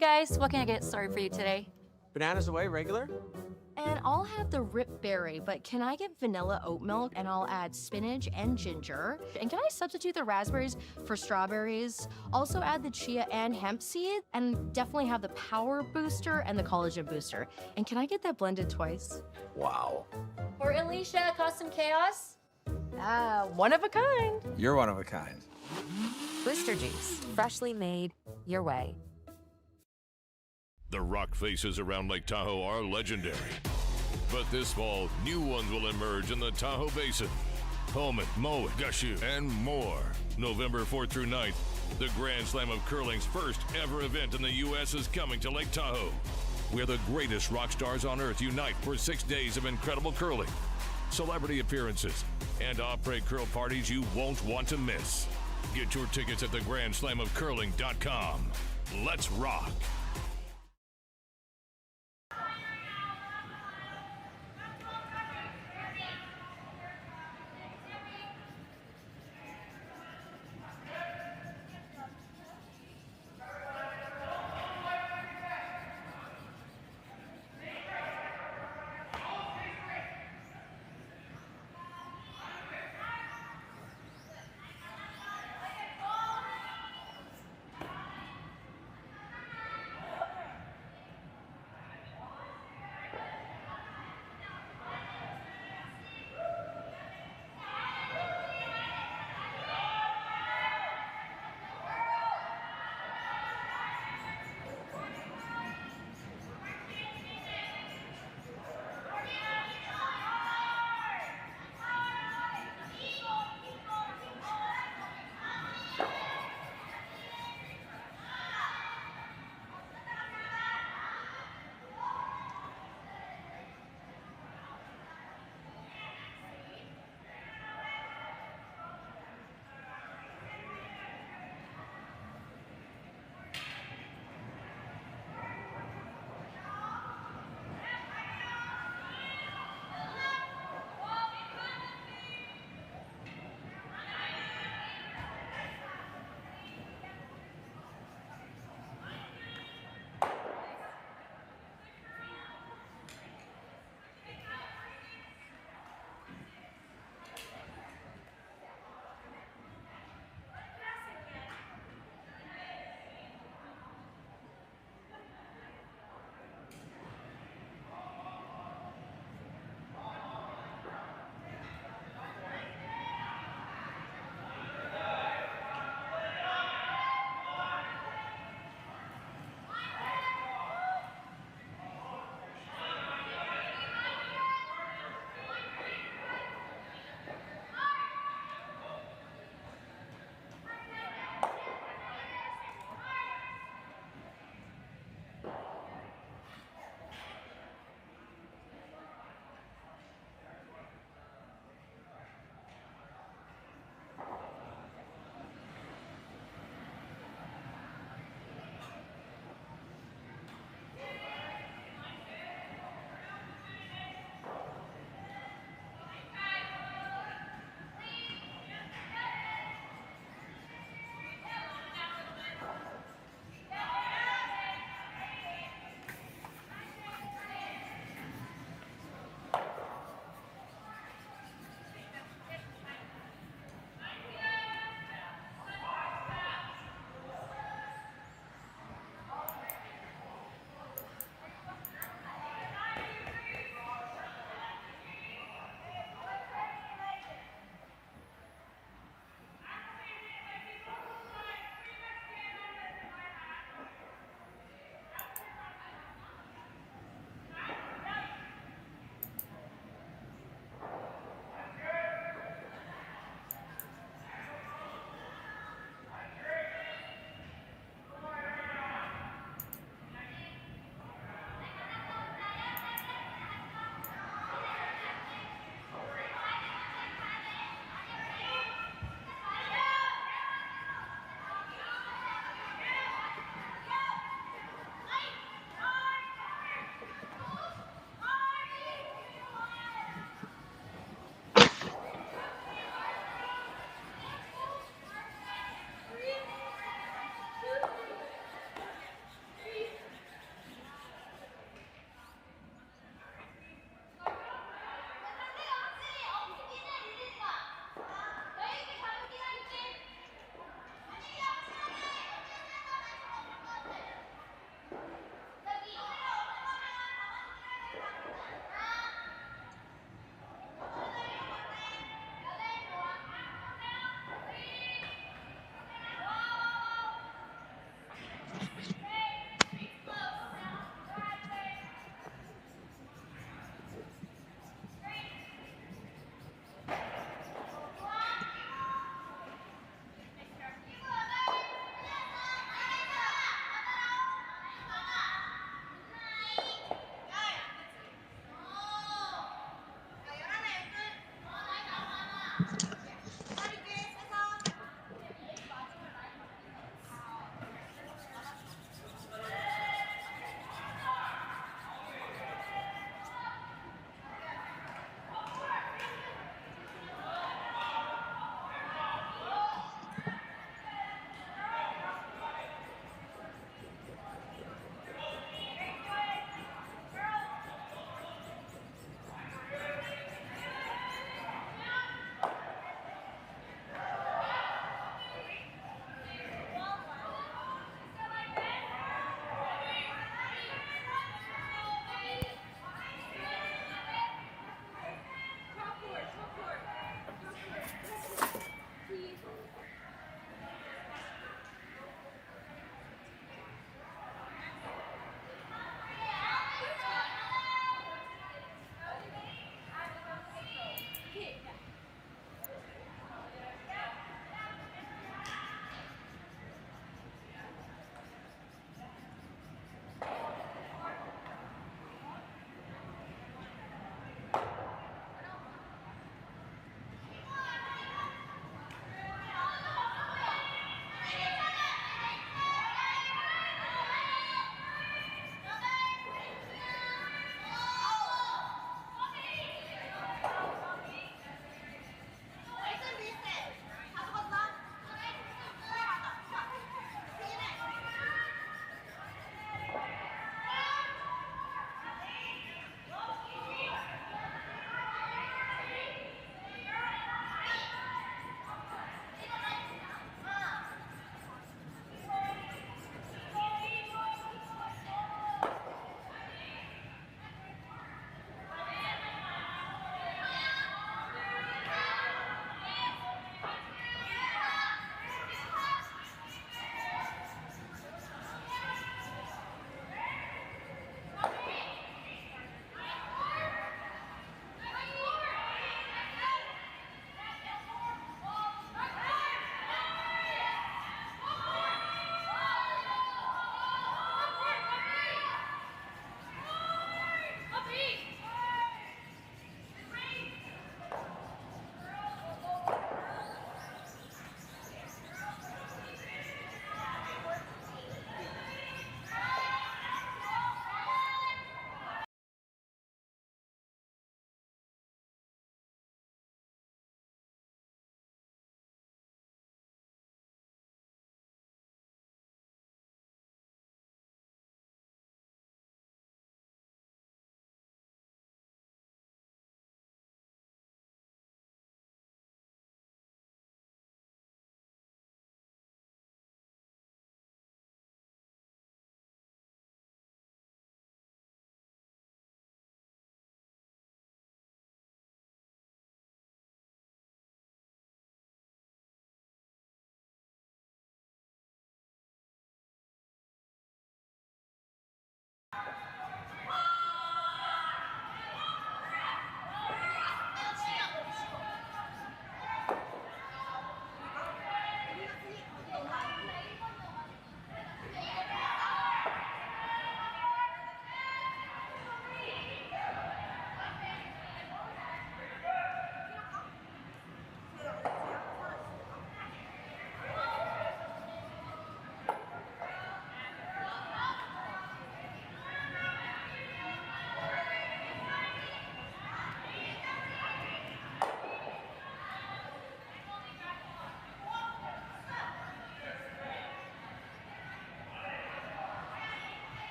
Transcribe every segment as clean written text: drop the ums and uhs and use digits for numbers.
guys, what can I get started for you today? Bananas away, regular? And I'll have the rip berry, but can I get vanilla oat milk? And I'll add spinach and ginger. And can I substitute the raspberries for strawberries? Also add the chia and hemp seed, and definitely have the power booster and the collagen booster. And can I get that blended twice? Wow. For Alicia, Custom Chaos? One of a kind. You're one of a kind. Booster juice, freshly made, your way. The rock faces around Lake Tahoe are legendary. But this fall, new ones will emerge in the Tahoe Basin. Pullman, Mowat, Gushu, and more. November 4th through 9th, the Grand Slam of Curling's first ever event in the U.S. is coming to Lake Tahoe, where the greatest rock stars on earth unite for 6 days of incredible curling, celebrity appearances, and après curl parties you won't want to miss. Get your tickets at thegrandslamofcurling.com. Let's rock.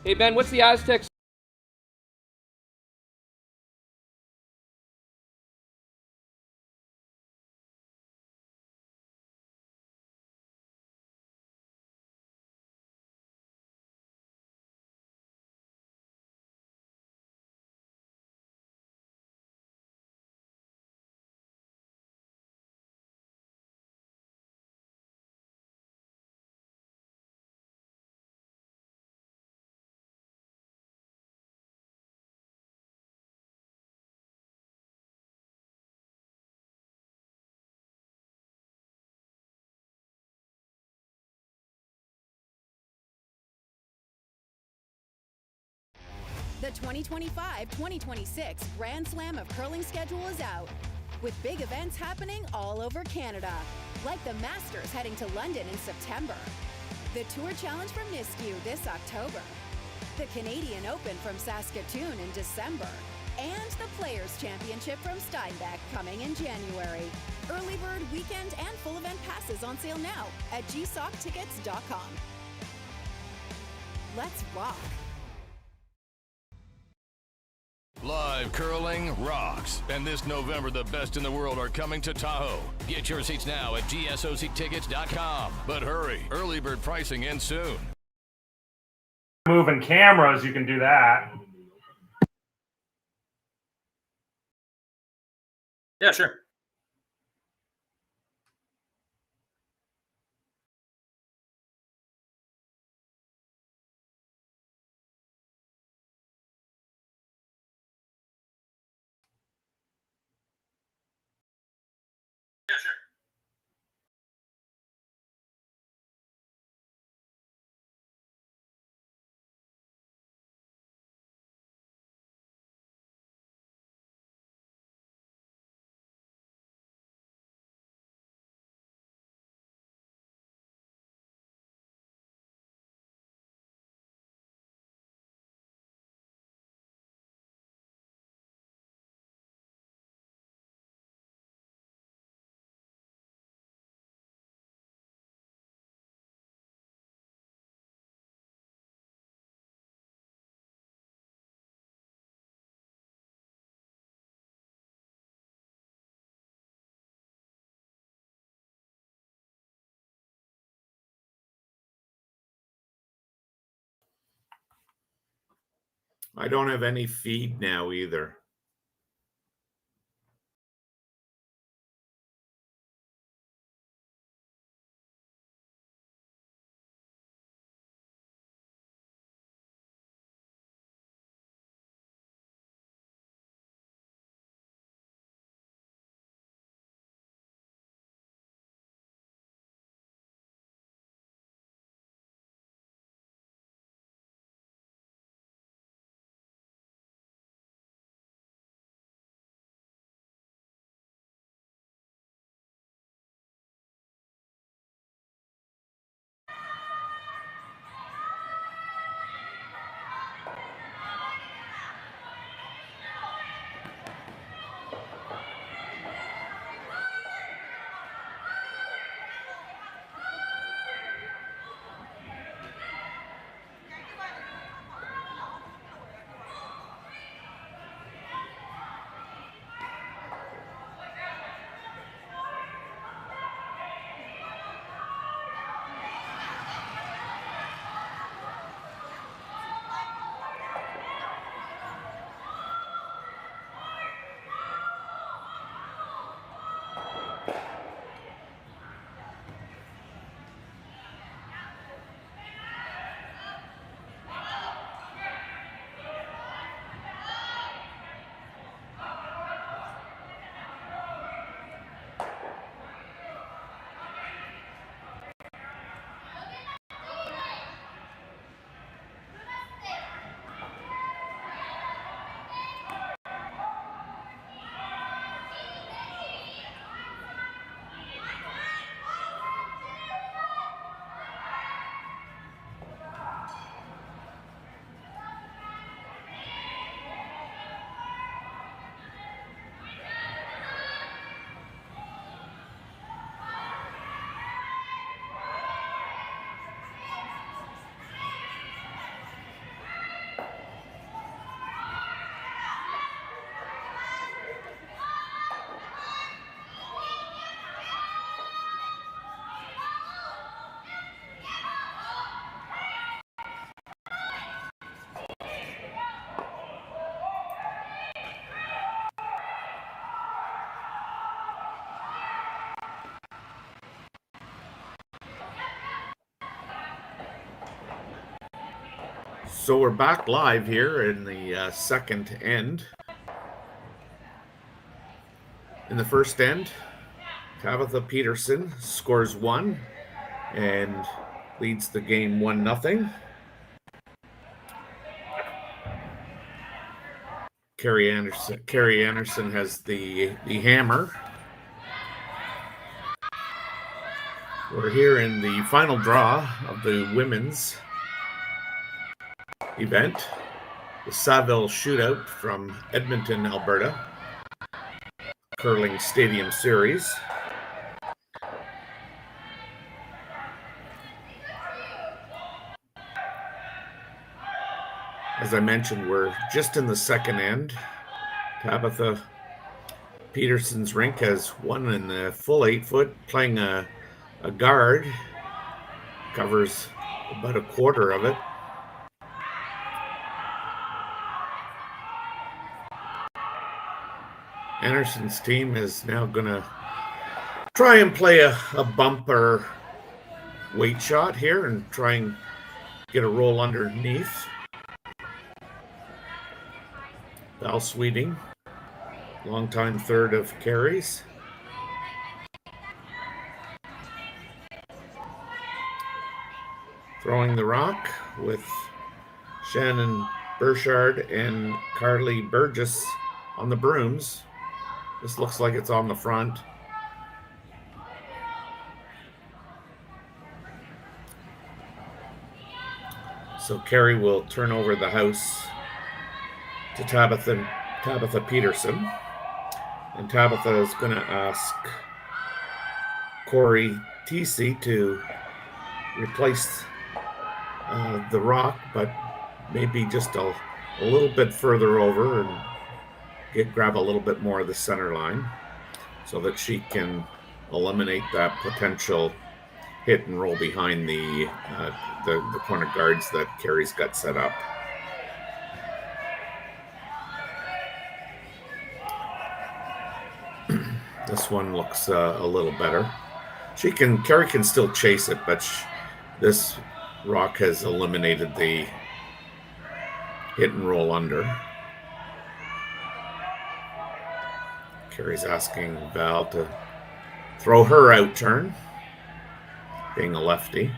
Hey, Ben, what's the Aztecs? The 2025-2026 Grand Slam of Curling schedule is out, with big events happening all over Canada, like the Masters heading to London in September, the Tour Challenge from Nisku this October, the Canadian Open from Saskatoon in December, and the Players' Championship from Steinbeck coming in January. Early bird weekend and full event passes on sale now at gsoctickets.com. Let's rock! Live curling rocks. And this November, the best in the world are coming to Tahoe. Get your seats now at gsoctickets.com. But hurry, early bird pricing ends soon. Moving cameras, you can do that. Yeah, sure. Yeah, sure. I don't have any feed now either. So we're back live here in the second end. In the first end, Tabitha Peterson scores 1 and leads the game 1-0. Kerri Einarson has the hammer. We're here in the final draw of the women's event, the Saville Shootout from Edmonton, Alberta, curling stadium series. As I mentioned, we're just in the second end. Tabitha Peterson's rink has won in the full 8-foot, playing a guard, covers about a quarter of it. Anderson's team is now going to try and play a bumper weight shot here and try and get a roll underneath. Val Sweeting, longtime third of Kerri's. Throwing the rock with Shannon Burchard and Carly Burgess on the brooms. This looks like it's on the front. So Kerri will turn over the house to Tabitha Peterson. And Tabitha is going to ask Corey TC to replace the rock, but maybe just a little bit further over and grab a little bit more of the center line so that she can eliminate that potential hit and roll behind the corner guards that Kerri's got set up. This one looks a little better. Kerri can still chase it, but this rock has eliminated the hit and roll under. Kerri's asking Val to throw her out turn, being a lefty,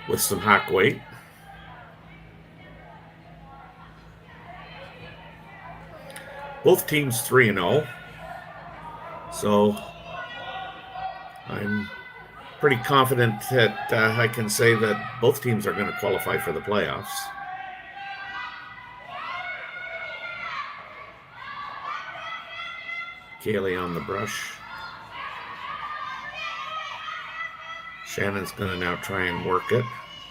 with some hack weight. Both teams 3-0, so I'm pretty confident that I can say that both teams are going to qualify for the playoffs. Kaylee on the brush. Shannon's going to now try and work it.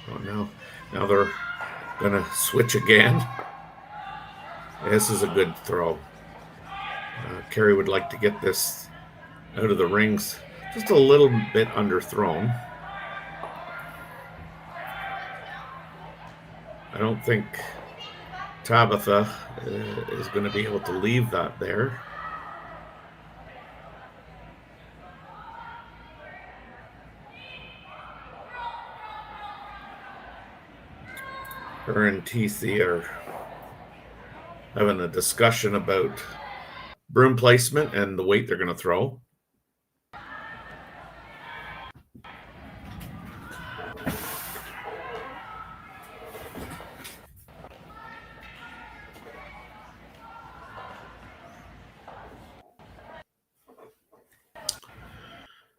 Oh no, now they're going to switch again. This is a good throw. Kerri would like to get this out of the rings just a little bit underthrown. I don't think Tabitha is going to be able to leave that there. Her and TC are having a discussion about broom placement and the weight they're going to throw.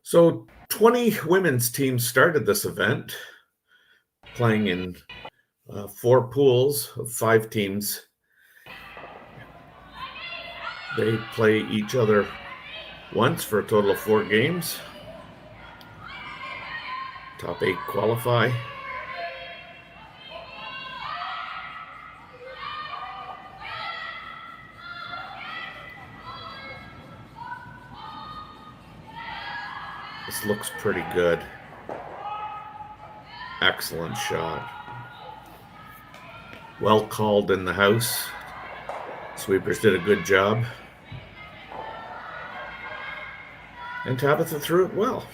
So 20 women's teams started this event, playing in 4 pools of 5 teams. They play each other once for a total of 4 games. Top 8 qualify. This looks pretty good. Excellent shot. Well called in the house. Sweepers did a good job. And Tabitha threw it well.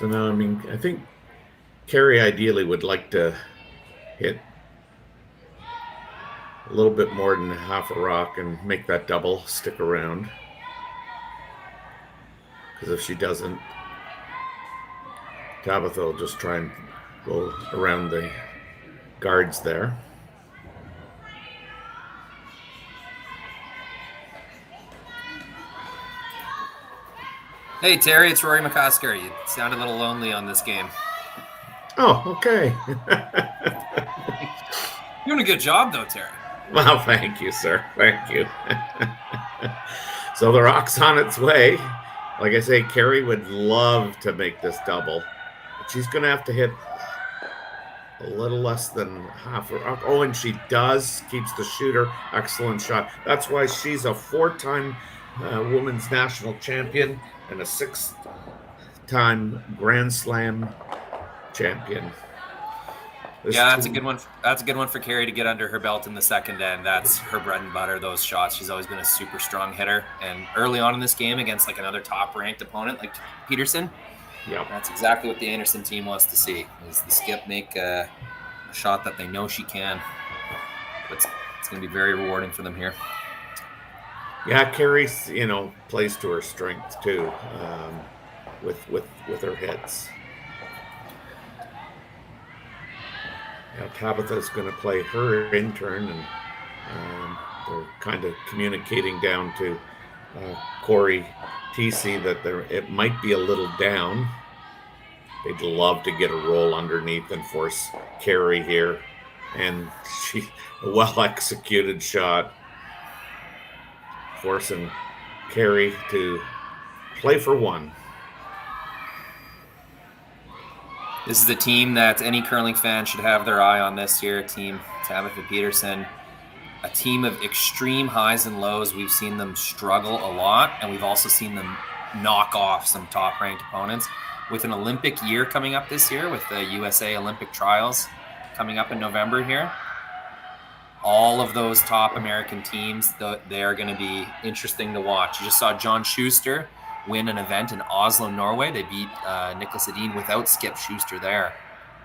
So now, I mean, I think Kerri ideally would like to hit a little bit more than half a rock and make that double stick around. Because if she doesn't, Tabitha will just try and go around the guards there. Hey, Terry, it's Rory McCosker. You sound a little lonely on this game. Oh, okay. You're doing a good job, though, Terry. Well, thank you, sir. Thank you. So the rock's on its way. Like I say, Kerri would love to make this double, but she's going to have to hit a little less than half a rock. Oh, and she does. Keeps the shooter. Excellent shot. That's why she's a 4-time women's national champion and a 6-time Grand Slam champion. That's a good one. That's a good one for Kerri to get under her belt in the second end. That's her bread and butter, those shots. She's always been a super strong hitter. And early on in this game against like another top-ranked opponent like Peterson, that's exactly what the Einarson team wants to see, is the skip make a shot that they know she can. But it's going to be very rewarding for them here. Yeah, Kerri, plays to her strength too, with her hits. Yeah, Tabitha's going to play her in turn, and they're kind of communicating down to Corey TC that it might be a little down. They'd love to get a roll underneath and force Kerri here, and a well-executed shot, forcing Kerri to play for one. This is the team that any curling fan should have their eye on this year. Team Tabitha Peterson, a team of extreme highs and lows. We've seen them struggle a lot, and we've also seen them knock off some top-ranked opponents. With an Olympic year coming up this year, with the USA Olympic trials coming up in November here, all of those top American teams, they are going to be interesting to watch. You just saw John Schuster win an event in Oslo, Norway. They beat Niklas Edin without Skip Schuster there.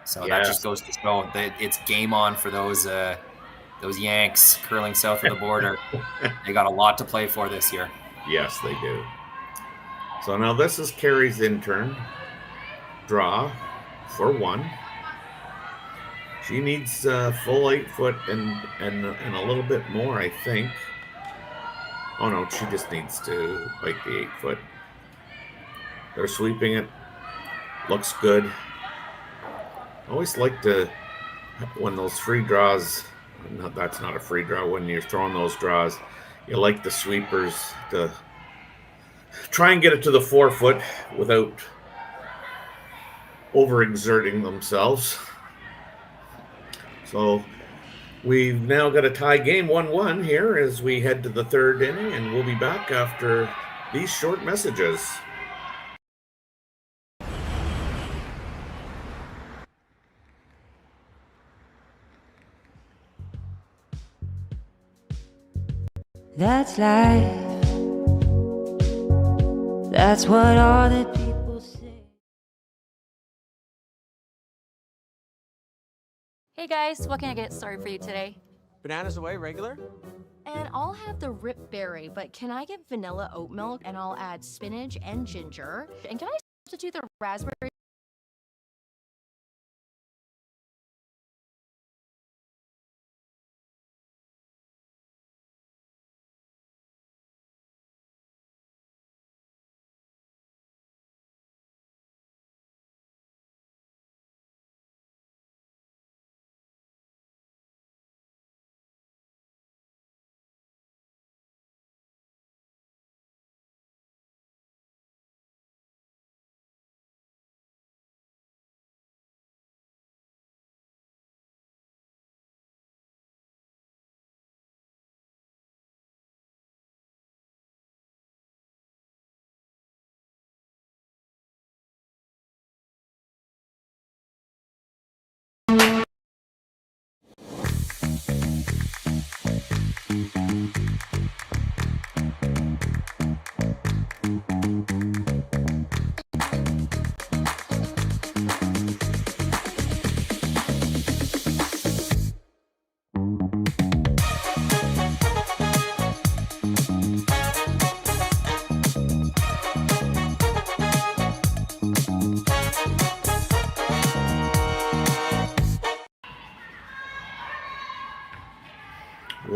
So that just goes to show that it's game on for those Yanks curling south of the border. They got a lot to play for this year. Yes, they do. So now this is Kerri's in turn. Draw for one. She needs full 8 foot and a little bit more, I think. Oh no, she just needs to bite the 8 foot. They're sweeping it. Looks good. I always like to, when those free draws, no, that's not a free draw, when you're throwing those draws, you like the sweepers to try and get it to the 4 foot without overexerting themselves. So we've now got a tie game 1-1 here as we head to the third inning, and we'll be back after these short messages. That's life. That's what all the people say. Hey guys, what can I get started for you today? Bananas away, regular? And I'll have the rip berry, but can I get vanilla oat milk and I'll add spinach and ginger? And can I substitute the raspberry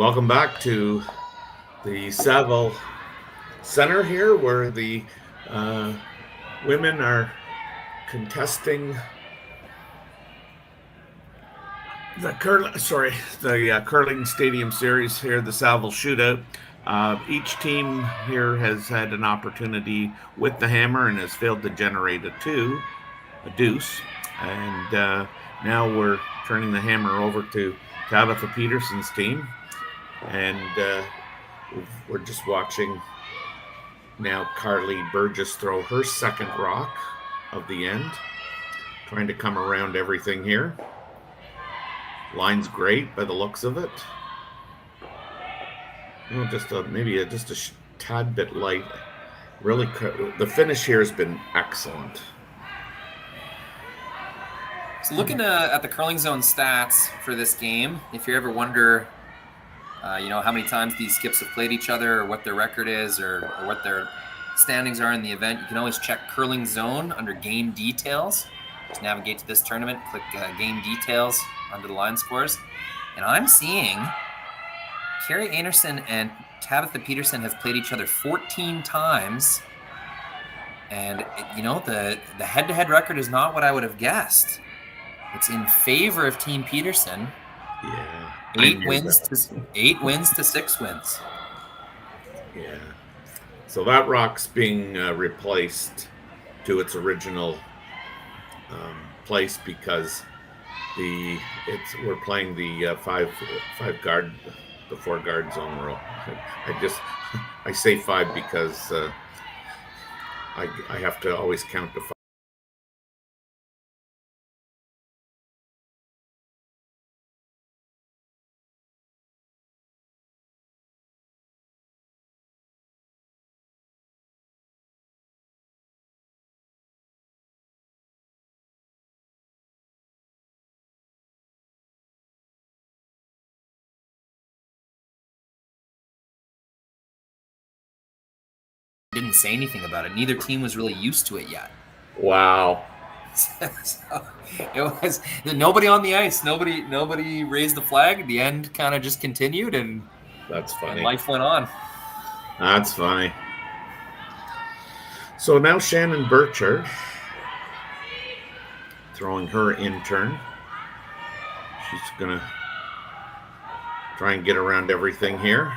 Welcome back to the Saville Center here, where the women are contesting the curling stadium series here, the Saville Shootout. Each team here has had an opportunity with the hammer and has failed to generate a deuce. And now we're turning the hammer over to Tabitha Peterson's team. And we're just watching now Carly Burgess throw her second rock of the end, trying to come around everything here. Line's great by the looks of it. Oh, maybe a tad bit light. Really, the finish here has been excellent. So looking at the curling zone stats for this game, if you ever wonder, how many times these skips have played each other, or what their record is, or what their standings are in the event, you can always check curling zone under game details. Just navigate to this tournament, click game details under the line scores, and I'm seeing Kerri Einarson and Tabitha Peterson have played each other 14 times, and the head-to-head record is not what I would have guessed. It's in favor of Team Peterson. Yeah. 8 wins to 6 wins. Yeah. So that rock's being replaced to its original place because we're playing the 4-guard zone rule. I say 5 because I have to always count to 5. Didn't say anything about it. Neither team was really used to it yet. Wow. So it was nobody on the ice. Nobody raised the flag. The end kind of just continued, and that's funny. And life went on. That's funny. So now Shannon Burchard throwing her in turn. She's gonna try and get around everything here.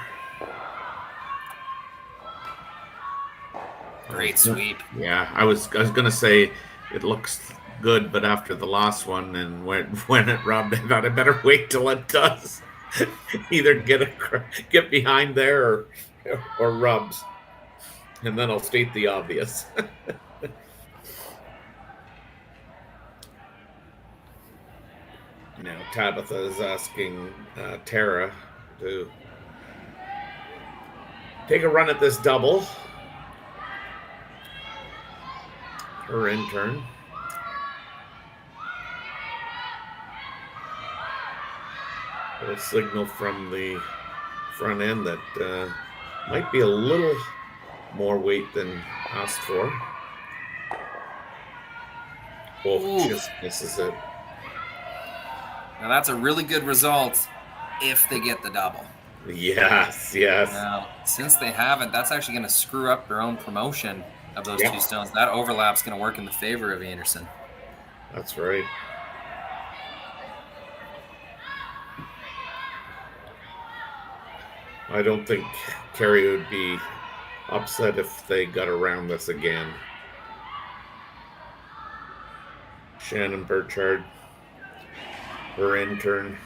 Great sweep. Yeah, I was gonna say it looks good, but after the last one and when it rubbed, I thought I better wait till it does. Either get behind there or rubs, and then I'll state the obvious. Now Tabitha is asking Tara to take a run at this double. Her intern. A signal from the front end that might be a little more weight than asked for. Oh, just misses it. Now that's a really good result if they get the double. Yes. Now, since they haven't, that's actually going to screw up their own promotion of those two stones. That overlap's going to work in the favor of Einarson. That's right. I don't think Kerri would be upset if they got around this again. Shannon Burchard, her intern.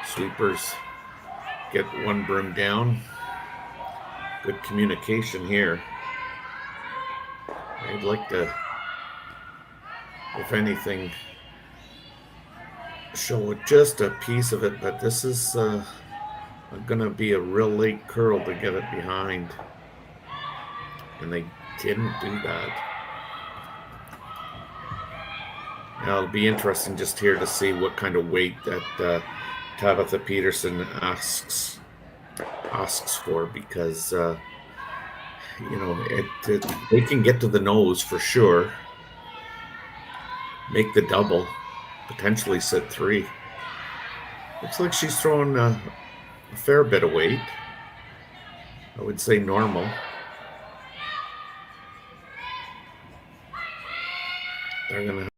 Sweepers get one broom down. Good communication here. I'd like to, if anything, show just a piece of it, but this is going to be a real late curl to get it behind. And they didn't do that. Now it'll be interesting just here to see what kind of weight that Tabitha Peterson asks for, because they can get to the nose for sure, make the double, potentially set 3. Looks like she's throwing a fair bit of weight. I would say normal. They're gonna.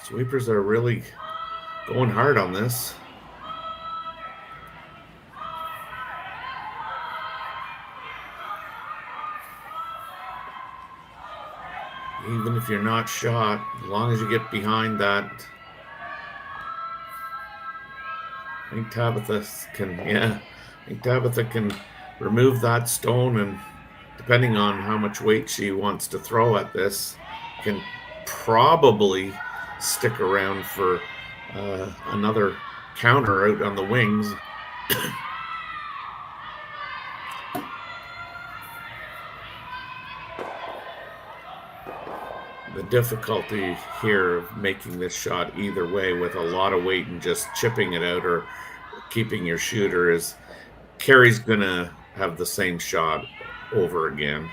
Sweepers are really going hard on this. Even if you're not shot, as long as you get behind that. I think Tabitha can remove that stone, and depending on how much weight she wants to throw at this, can probably stick around for another counter out on the wings. The difficulty here of making this shot either way with a lot of weight and just chipping it out or keeping your shooter is Kerri's gonna have the same shot over again.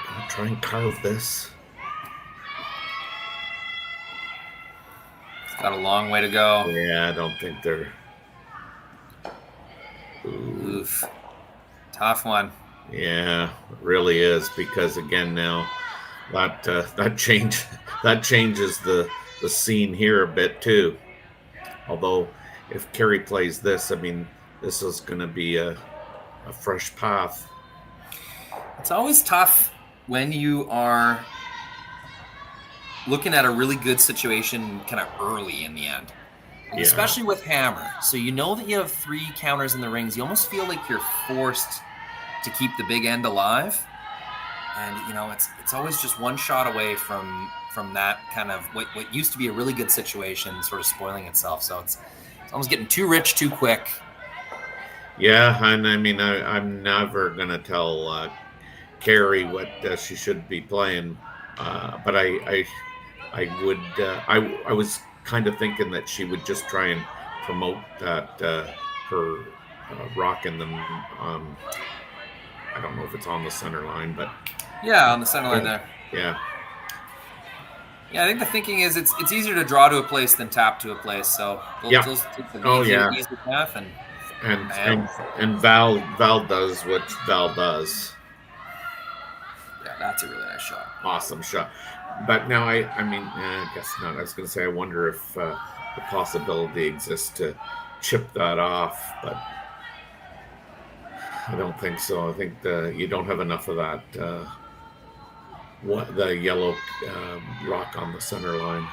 I'll try and carve this. It's got a long way to go. Yeah, I don't think they're. Oof. Tough one. Yeah, it really is, because again now that changes the scene here a bit too. Although if Kerri plays this, I mean, this is going to be a fresh path. It's always tough when you are looking at a really good situation kind of early in the end. Yeah. Especially with hammer. So you know that you have 3 counters in the rings. You almost feel like you're forced to keep the big end alive. And, you know, it's always just one shot away from that kind of what used to be a really good situation sort of spoiling itself. So it's almost getting too rich too quick. Yeah, and I mean, I'm never going to tell Kerri what she should be playing. But I was kind of thinking that she would just try and promote that her rock in them. I don't know if it's on the center line, but yeah, on the center line there. Yeah. Yeah, I think the thinking is it's easier to draw to a place than tap to a place. So yeah. Easy path and Val does what Val does. Yeah, that's a really nice shot. Awesome shot. But now I guess not. I was going to say I wonder if the possibility exists to chip that off, but I don't think so. I think you don't have enough of that. The yellow rock on the center line.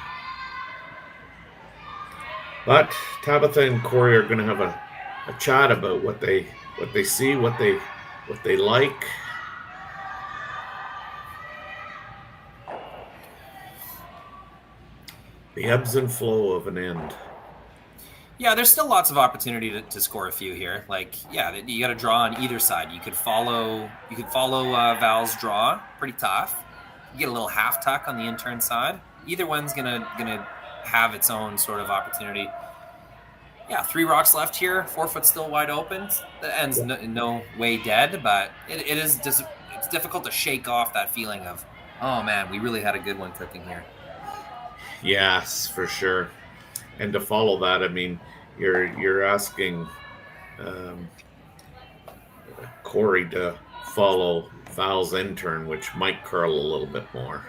But Tabitha and Corey are going to have a chat about what they see, what they like. The ebbs and flow of an end. Yeah, there's still lots of opportunity to score a few here. Like, yeah, you got to draw on either side. You could follow Val's draw, pretty tough. You get a little half tuck on the in-turn side. Either one's gonna have its own sort of opportunity. Yeah, 3 rocks left here. 4 foot still wide open. The end's no way dead, but it's difficult to shake off that feeling of, oh man, we really had a good one cooking here. Yes, for sure. And to follow that, I mean, you're asking Corey to follow Val's in-turn, which might curl a little bit more.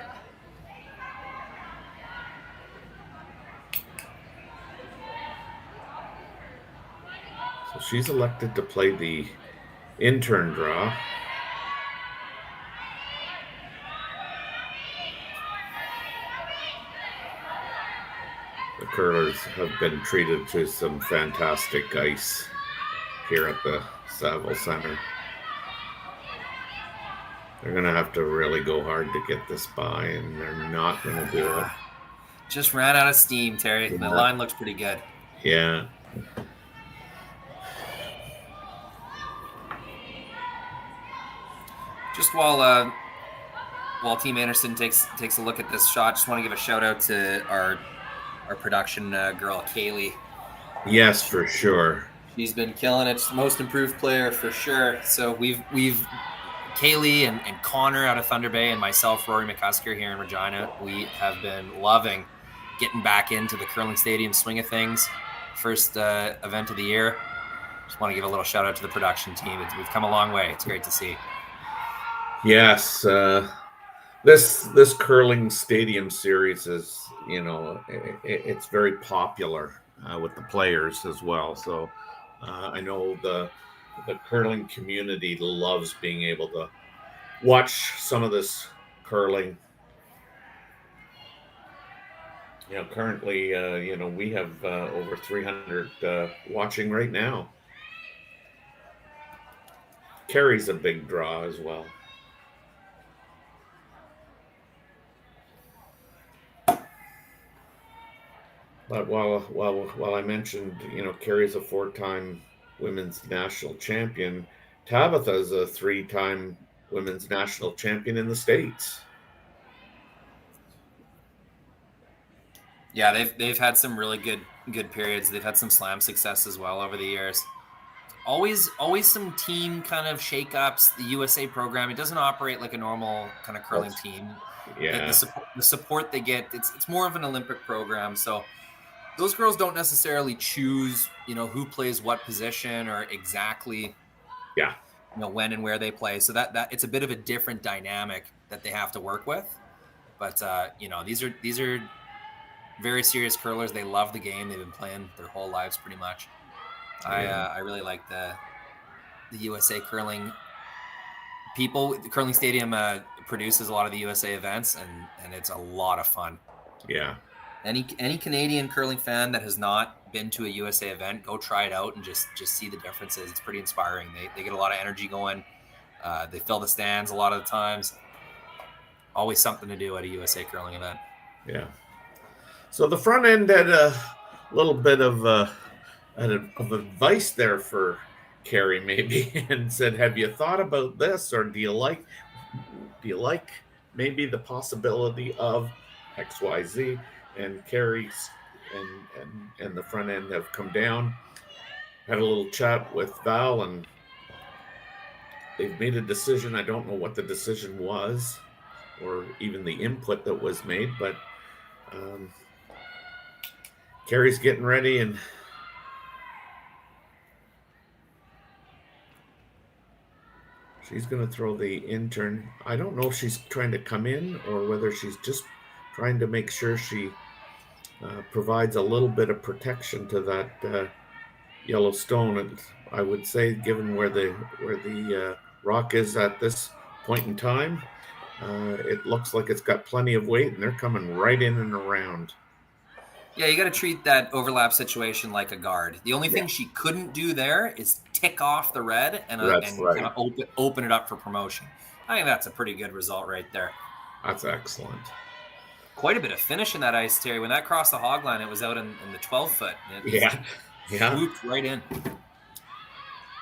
So she's elected to play the in-turn draw. the curlers have been treated to some fantastic ice here at the Saville Center. They're going to have to really go hard to get this by, and they're not going to do it. Just ran out of steam, Terry. Yeah. The line looks pretty good. Yeah. Just while Team Anderson takes a look at this shot, just want to give a shout out to our production girl Kaylee. Yes, for sure. She's been killing it. She's the most improved player for sure. So we've Kaylee and Connor out of Thunder Bay and myself, Rory McCusker here in Regina, we have been loving getting back into the curling stadium swing of things. First event of the year. Just want to give a little shout out to the production team. We've come a long way. It's great to see. Yes, this curling stadium series is, it's very popular with the players as well. So I know the curling community loves being able to watch some of this curling. Currently, we have over 300 watching right now. Kerri's a big draw as well. But while I mentioned, Kerri's a 4-time women's national champion, Tabitha's a 3-time women's national champion in the States. Yeah, they've had some really good periods. They've had some slam success as well over the years. Always some team kind of shakeups. The USA program, it doesn't operate like a normal kind of curling team. Yeah. The support they get, it's more of an Olympic program. So those girls don't necessarily choose, who plays what position or exactly, when and where they play. So that it's a bit of a different dynamic that they have to work with. But these are very serious curlers. They love the game. They've been playing their whole lives pretty much. I really like the USA curling people. The curling stadium produces a lot of the USA events, and it's a lot of fun. Yeah. Any Canadian curling fan that has not been to a USA event, go try it out and just see the differences. It's pretty inspiring. They get a lot of energy going. They fill the stands a lot of the times. Always something to do at a USA curling event. Yeah. So the front end had a little bit of advice there for Kerri, maybe, and said, "Have you thought about this, or do you like maybe the possibility of XYZ?" And Kerri's and the front end have come down, had a little chat with Val, and they've made a decision. I don't know what the decision was, or even the input that was made, but Kerri's getting ready, and she's going to throw the intern. I don't know if she's trying to come in or whether she's just trying to make sure she provides a little bit of protection to that yellow stone. And I would say, given where the rock is at this point in time, it looks like it's got plenty of weight, and they're coming right in and around. Yeah, you got to treat that overlap situation like a guard. The only thing she couldn't do there is tick off the red and kind of open it up for promotion. I think that's a pretty good result right there. That's excellent. Quite a bit of finish in that ice, Terry. When that crossed the hog line, it was out in the 12-foot. Yeah. Swooped right in.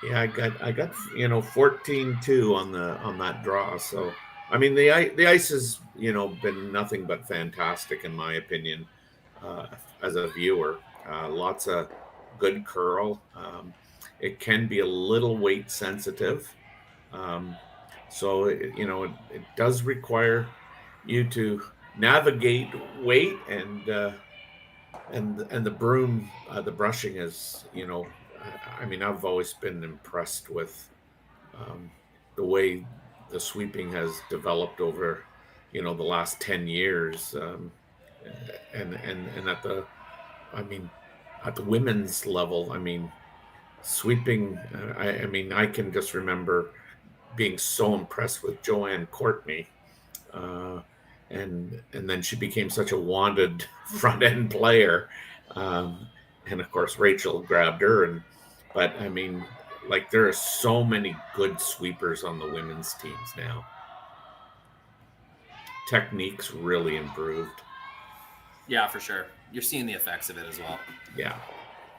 Yeah, I got 14-2 on that draw. So I mean, the ice has been nothing but fantastic in my opinion. As a viewer, lots of good curl. It can be a little weight sensitive, so it does require you to navigate weight and the broom. The brushing is, I mean, I've always been impressed with the way the sweeping has developed over the last 10 years. And at the women's level, I mean, sweeping. I can just remember being so impressed with Joanne Courtney, and then she became such a wanted front end player. And of course, Rachel grabbed her. But I mean, like, there are so many good sweepers on the women's teams now. Techniques really improved. Yeah, for sure. You're seeing the effects of it as well. Yeah.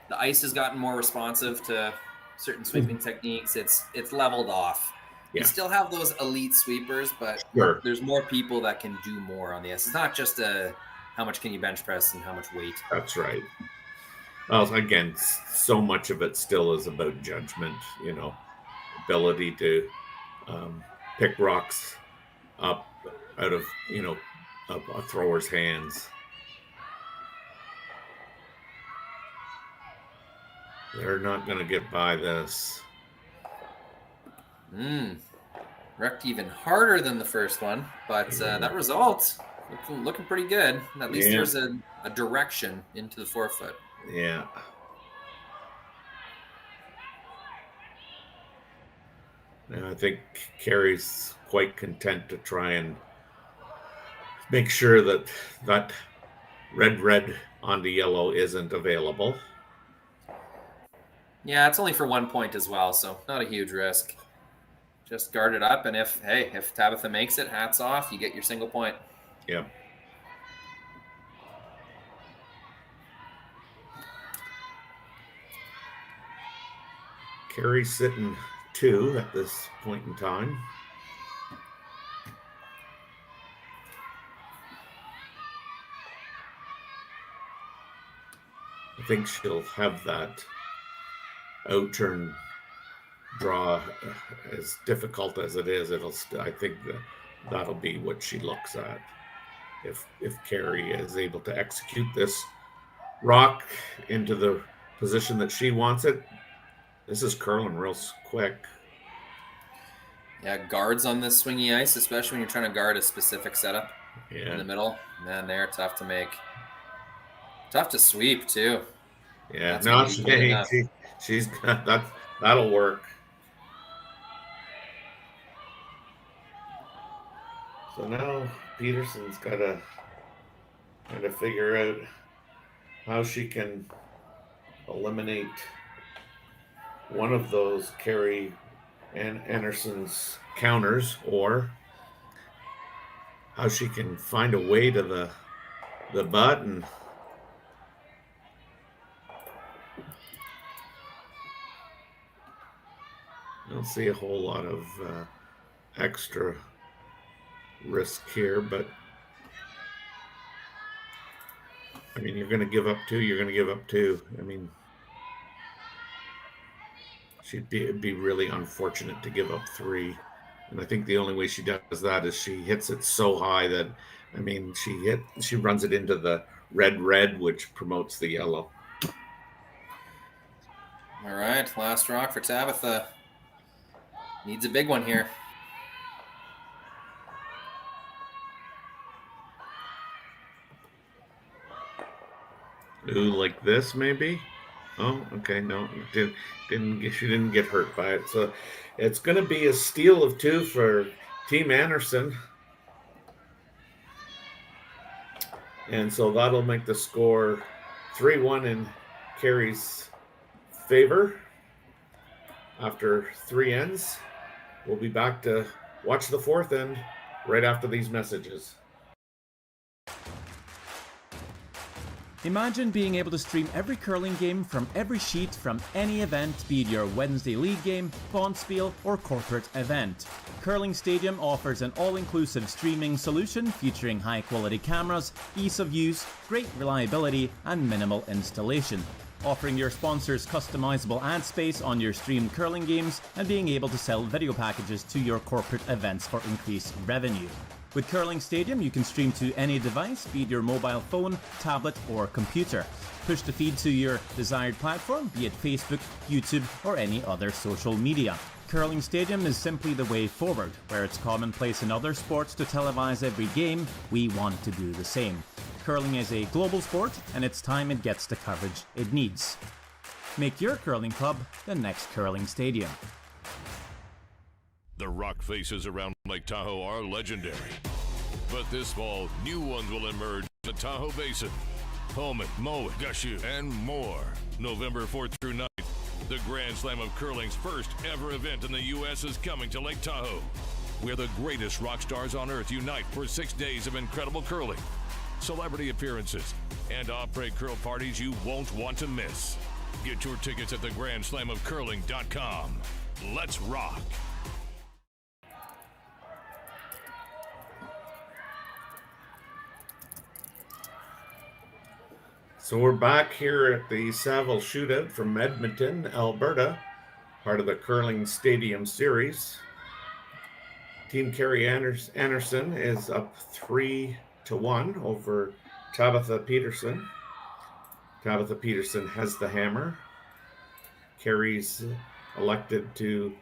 The ice has gotten more responsive to certain sweeping techniques. It's leveled off. Yeah. You still have those elite sweepers, but Sure. there's more people that can do more on the ice. It's not just how much can you bench press and how much weight. That's right. Well, again, so much of it still is about judgment, ability to pick rocks up out of, a thrower's hands. They're not going to get by this. Wrecked even harder than the first one, but that result looking pretty good. At least there's a direction into the forefoot. Yeah. And I think Kerri's quite content to try and make sure that red onto yellow isn't available. Yeah, it's only for 1 point as well, so not a huge risk. Just guard it up, and if Tabitha makes it, hats off, you get your single point. Yep. Kerri sitting 2 at this point in time. I think she'll have that out-turn draw, as difficult as it is. I think that'll be what she looks at. If Kerri is able to execute this rock into the position that she wants it, this is curling real quick. Yeah, guards on this swingy ice, especially when you're trying to guard a specific setup in the middle. Man, they're tough to make. Tough to sweep, too. Yeah, no, she's got that. That'll work. So now Peterson's got to kind of figure out how she can eliminate one of those Kerri Einarson's counters, or how she can find a way to the button. I don't see a whole lot of extra risk here, but I mean, you're going to give up 2. You're going to give up 2. I mean, it'd be really unfortunate to give up 3. And I think the only way she does that is she hits it so high that, I mean, she runs it into the red, which promotes the yellow. All right, last rock for Tabitha. Needs a big one here. Ooh, like this maybe? Oh, okay, no, she didn't get hurt by it. So it's going to be a steal of 2 for Team Einarson. And so that'll make the score 3-1 in Kerri's favor after 3 ends. We'll be back to watch the 4th end right after these messages. Imagine being able to stream every curling game from every sheet from any event, be it your Wednesday league game, bonspiel, or corporate event. Curling Stadium offers an all-inclusive streaming solution featuring high-quality cameras, ease of use, great reliability, and minimal installation. Offering your sponsors customizable ad space on your streamed curling games and being able to sell video packages to your corporate events for increased revenue. With Curling Stadium, you can stream to any device, be it your mobile phone, tablet, or computer. Push the feed to your desired platform, be it Facebook, YouTube, or any other social media. Curling Stadium is simply the way forward. Where it's commonplace in other sports to televise every game, we want to do the same. Curling is a global sport, and it's time it gets the coverage it needs. Make your curling club the next Curling Stadium. The rock faces around Lake Tahoe are legendary. But this fall, new ones will emerge in the Tahoe Basin. Homan, Moe, Gushu, and more. November 4th through 9th, the Grand Slam of Curling's first ever event in the U.S. is coming to Lake Tahoe, where the greatest rock stars on earth unite for 6 days of incredible curling, celebrity appearances, and après curl parties you won't want to miss. Get your tickets at thegrandslamofcurling.com. Let's rock. So we're back here at the Saville Shootout from Edmonton, Alberta, part of the Curling Stadium Series. Team Kerri Einarson is up 3-1 over Tabitha Peterson. Tabitha Peterson has the hammer. Kerri's elected to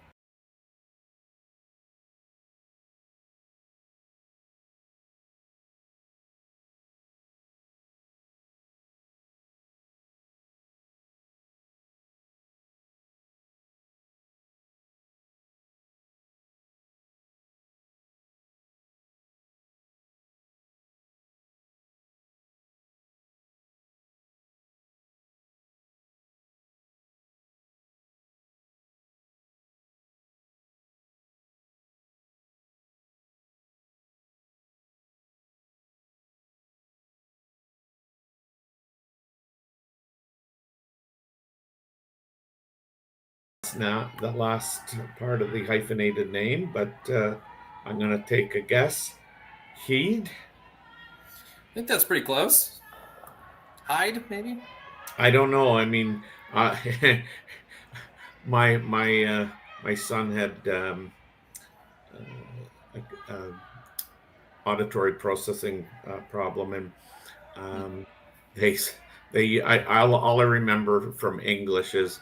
now the last part of the hyphenated name, but I'm going to take a guess. Heed? I think that's pretty close. Hyde, maybe? I don't know. I mean, my son had auditory processing problem, and all I remember from English is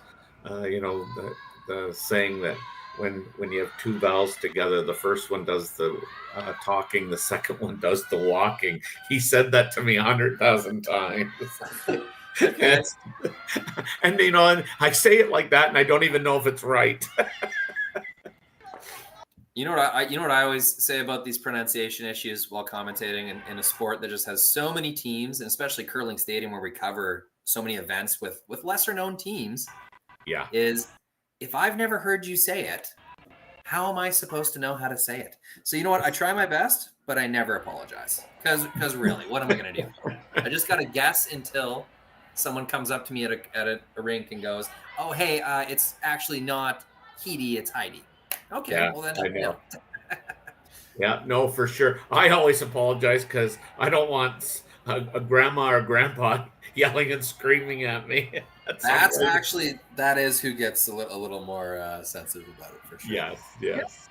the saying that when you have two vowels together, the first one does the talking, the second one does the walking. He said that to me 100,000 times. and I say it like that, and I don't even know if it's right. You know what I always say about these pronunciation issues while commentating in a sport that just has so many teams, and especially Curling Stadium, where we cover so many events with lesser known teams. Yeah. Is if I've never heard you say it, how am I supposed to know how to say it? So you know what? I try my best, but I never apologize. Because really, what am I going to do? I just got to guess until someone comes up to me at a rink and goes, "Oh, hey, it's actually not Heidi, it's Heidi." Okay, yeah, well then I know. Yeah, no, for sure. I always apologize because I don't want a grandma or grandpa yelling and screaming at me. That is who gets a little more sensitive about it, for sure. Yes.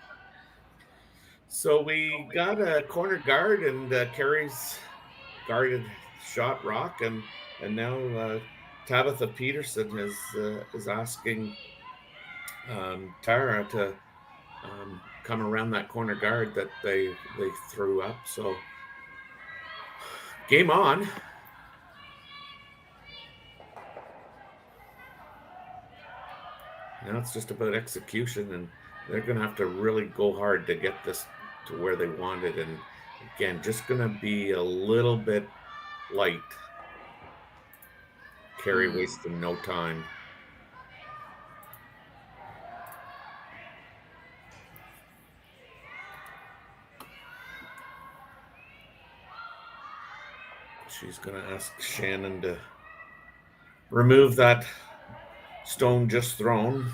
So we got a corner guard, and Kerri's guarded shot rock, and now Tabitha Peterson is asking Tara to come around that corner guard that they threw up. So game on. Now it's just about execution, and they're going to have to really go hard to get this to where they want it. And again, just going to be a little bit light. Kerri wasting no time. She's going to ask Shannon to remove that stone just thrown.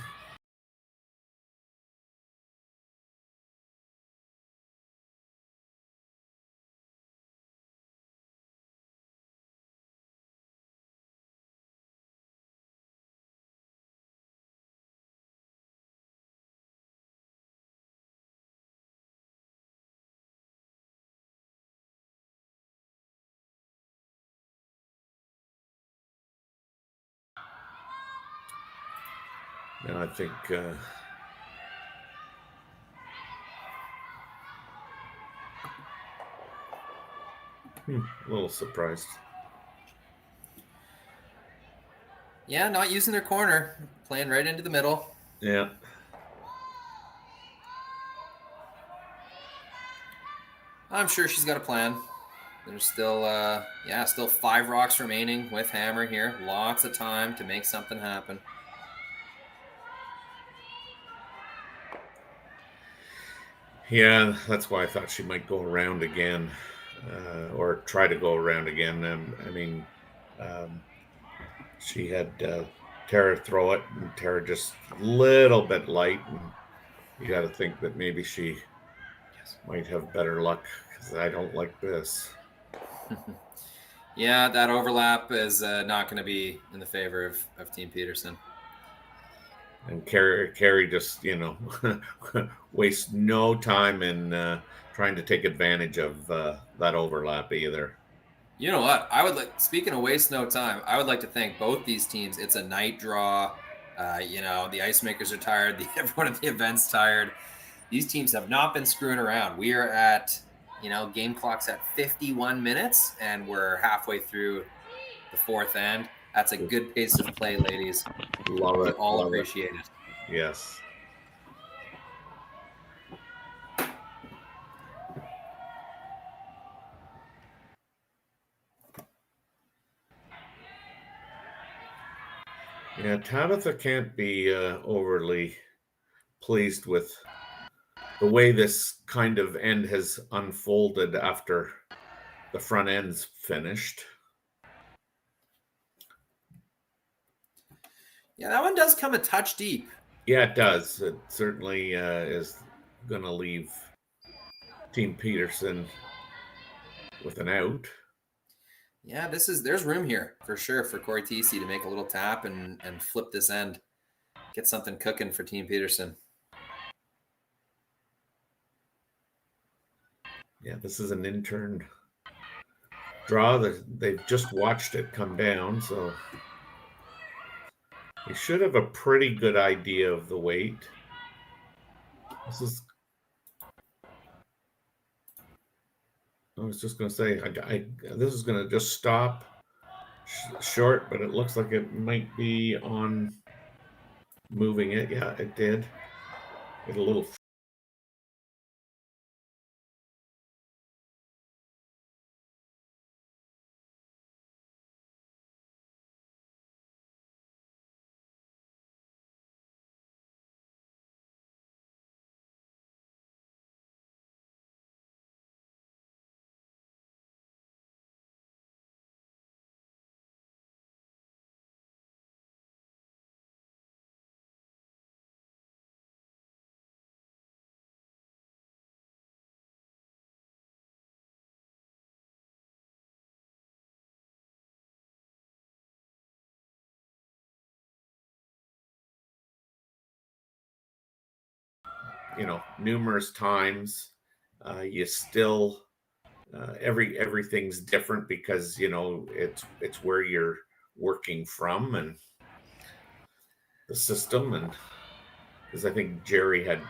And I think a little surprised. Yeah, not using their corner, playing right into the middle. Yeah. I'm sure she's got a plan. There's still, still 5 rocks remaining with hammer here. Lots of time to make something happen. Yeah, that's why I thought she might go around again, or try to go around again. I mean, she had Tara throw it, and Tara just a little bit light, and you got to think that maybe she might have better luck, because I don't like this. Yeah, that overlap is not going to be in the favor of Team Peterson. And Kerri just, wastes no time in trying to take advantage of that overlap either. You know what? Speaking of waste no time, I would like to thank both these teams. It's a night draw. The ice makers are tired. Everyone at the event's tired. These teams have not been screwing around. We are at, game clock's at 51 minutes, and we're halfway through the 4th end. That's a good pace of play, ladies. Love it. We all love appreciate it. Yes. Yeah, Tabitha can't be overly pleased with the way this kind of end has unfolded after the front end's finished. Yeah, that one does come a touch deep. Yeah, it does. It certainly is going to leave Team Peterson with an out. Yeah, there's room here for sure for Corey Tesey to make a little tap and flip this end. Get something cooking for Team Peterson. Yeah, this is an intern draw. They've just watched it come down, so they should have a pretty good idea of the weight. I was just going to say, this is going to just stop short, but it looks like it might be on moving it. Yeah, it did. Get a little numerous times. You still everything's different because it's where you're working from and the system, and because I think Jerry had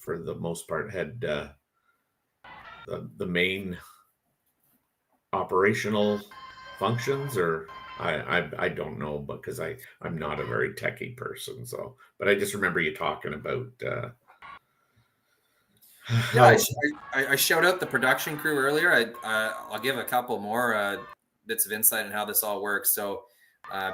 for the most part had the main operational functions, or I don't know, because I'm not a very techie person. So, but I just remember you talking about. Yeah, I shout out the production crew earlier. I'll give a couple more bits of insight on how this all works. So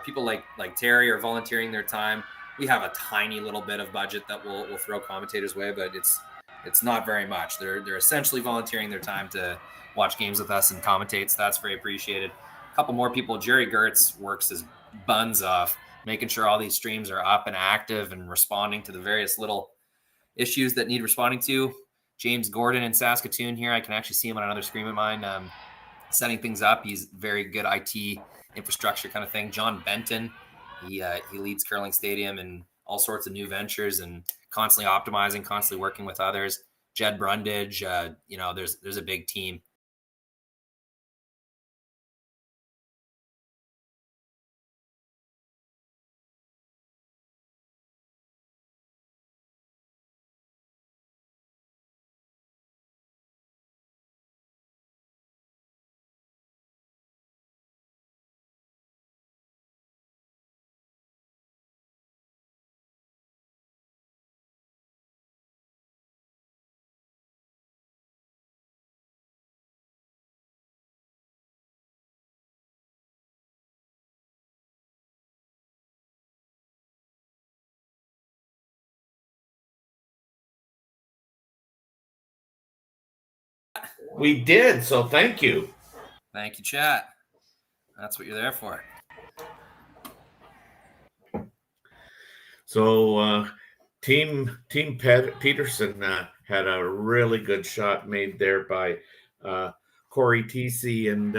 people like Terry are volunteering their time. We have a tiny little bit of budget that we'll throw commentators' way, but it's not very much. They're essentially volunteering their time to watch games with us and commentate. So that's very appreciated. A couple more people. Jerry Gertz works his buns off, making sure all these streams are up and active and responding to the various little issues that need responding to. James Gordon in Saskatoon here. I can actually see him on another screen of mine, setting things up. He's very good IT infrastructure kind of thing. John Benton, he leads Curling Stadium and all sorts of new ventures and constantly optimizing, constantly working with others. Jed Brundage, there's a big team. We did, so thank you. Thank you, chat. That's what you're there for. So Team Peterson had a really good shot made there by Corey TC and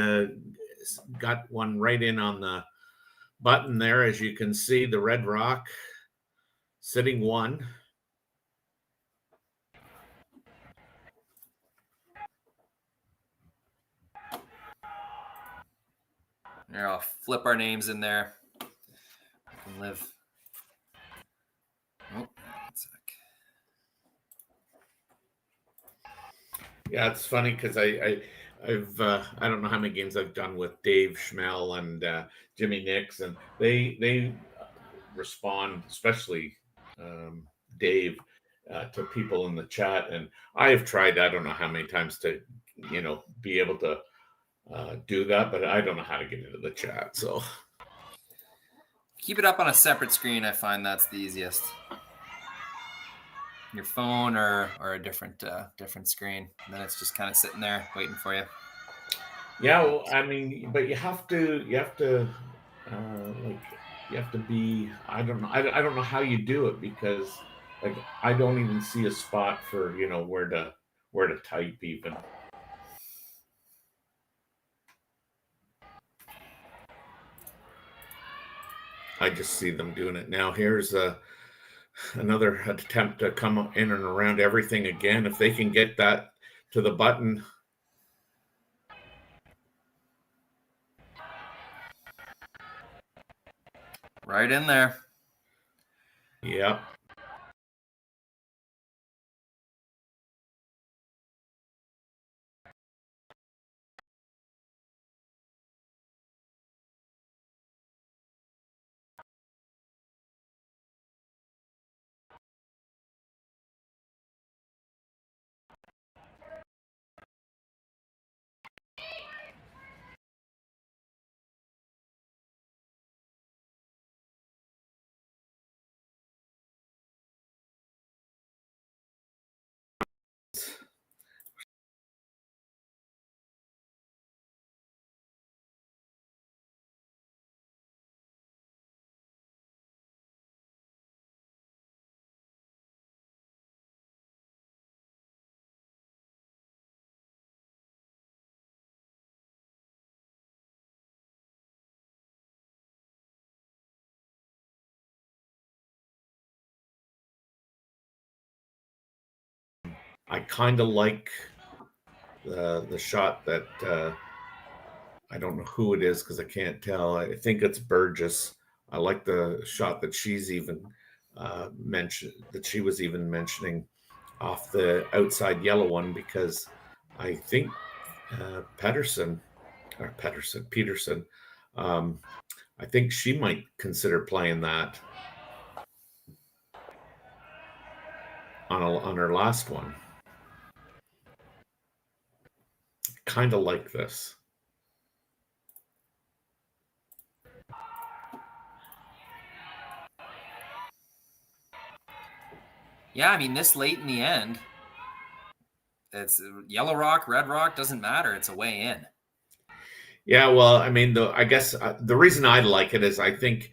got one right in on the button there. As you can see, the red rock sitting one. Here, I'll flip our names in there. We can live. Oh, one sec. Yeah, it's funny because I've I don't know how many games I've done with Dave Schmel and Jimmy Nix, and they respond, especially Dave, to people in the chat, and I have tried I don't know how many times to be able to do that, but I don't know how to get into the chat. So keep it up on a separate screen. I find that's the easiest. Your phone or a different screen, and then it's just kind of sitting there waiting for you. Yeah, well, I mean, but you have to be. I don't know. I don't know how you do it because like I don't even see a spot for where to type even. I just see them doing it now. Here's another attempt to come in and around everything again. If they can get that to the button. Right in there. Yep. I kind of like the shot that I don't know who it is because I can't tell. I think it's Burgess. I like the shot that she's even mentioned, that she was even mentioning off the outside yellow one, because I think Peterson, I think she might consider playing that on her last one. Kind of like this. Yeah, I mean, this late in the end, it's yellow rock, red rock, doesn't matter. It's a way in. Yeah, well, I mean, I guess the reason I like it is I think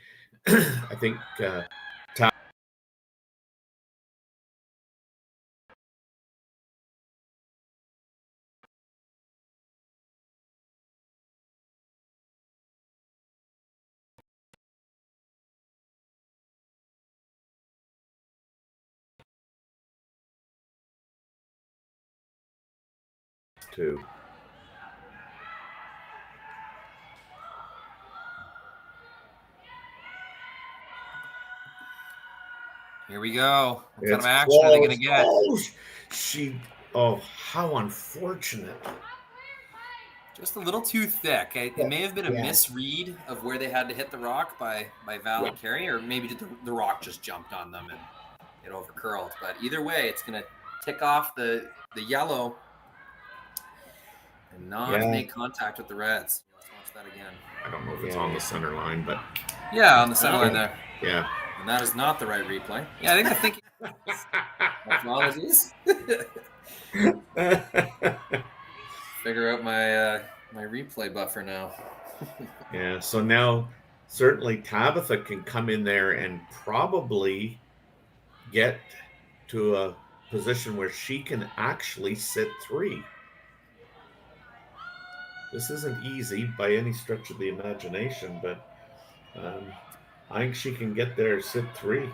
too. Here we go. What kind It's of action are they going to get? How unfortunate. Just a little too thick. It may have been a misread of where they had to hit the rock by Val and Kerri, or maybe the rock just jumped on them and it overcurled. But either way, it's going to tick off the yellow and not make contact with the reds. Let's watch that again. I don't know if it's on the center line, but yeah, on the center line there. Yeah. And that is not the right replay. Yeah, I think apologies. figure out my my replay buffer now. Yeah, so now certainly Tabitha can come in there and probably get to a position where she can actually sit 3. This isn't easy by any stretch of the imagination, but I think she can get there, sit 3.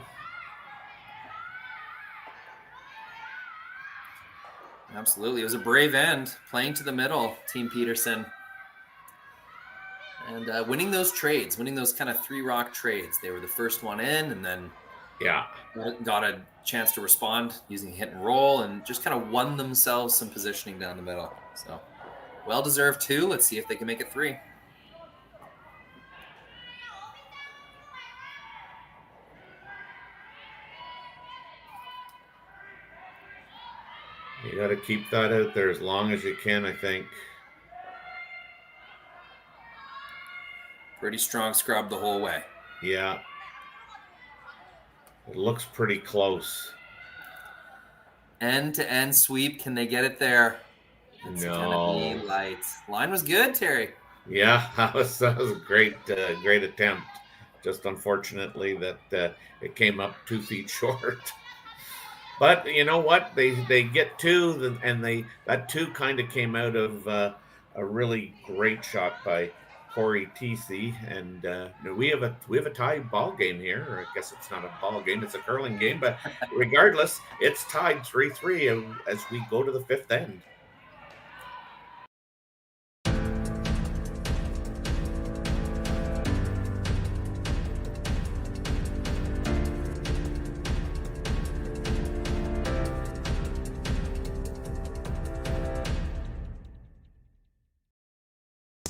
Absolutely. It was a brave end, playing to the middle, Team Peterson. And winning those trades, winning those kind of 3 rock trades. They were the first one in, and then got a chance to respond using hit and roll, and just kind of won themselves some positioning down the middle. So well-deserved 2. Let's see if they can make it 3. You got to keep that out there as long as you can, I think. Pretty strong scrub the whole way. Yeah. It looks pretty close. End-to-end sweep. Can they get it there? It's gonna be light. Line was good, Terry. Yeah, that was a great attempt. Just unfortunately that it came up 2 feet short. But you know what? They get 2, and that 2 kind of came out of a really great shot by Corey TC, and we have a tied ball game here. Or I guess it's not a ball game; it's a curling game. But regardless, it's tied 3-3 as we go to the 5th end.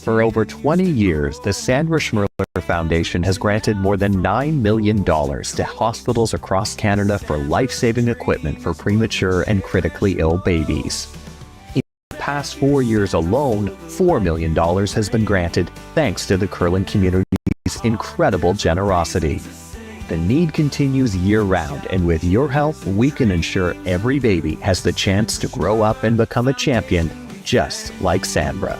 For over 20 years, the Sandra Schmirler Foundation has granted more than $9 million to hospitals across Canada for life-saving equipment for premature and critically ill babies. In the past 4 years alone, $4 million has been granted thanks to the curling community's incredible generosity. The need continues year-round, and with your help, we can ensure every baby has the chance to grow up and become a champion, just like Sandra.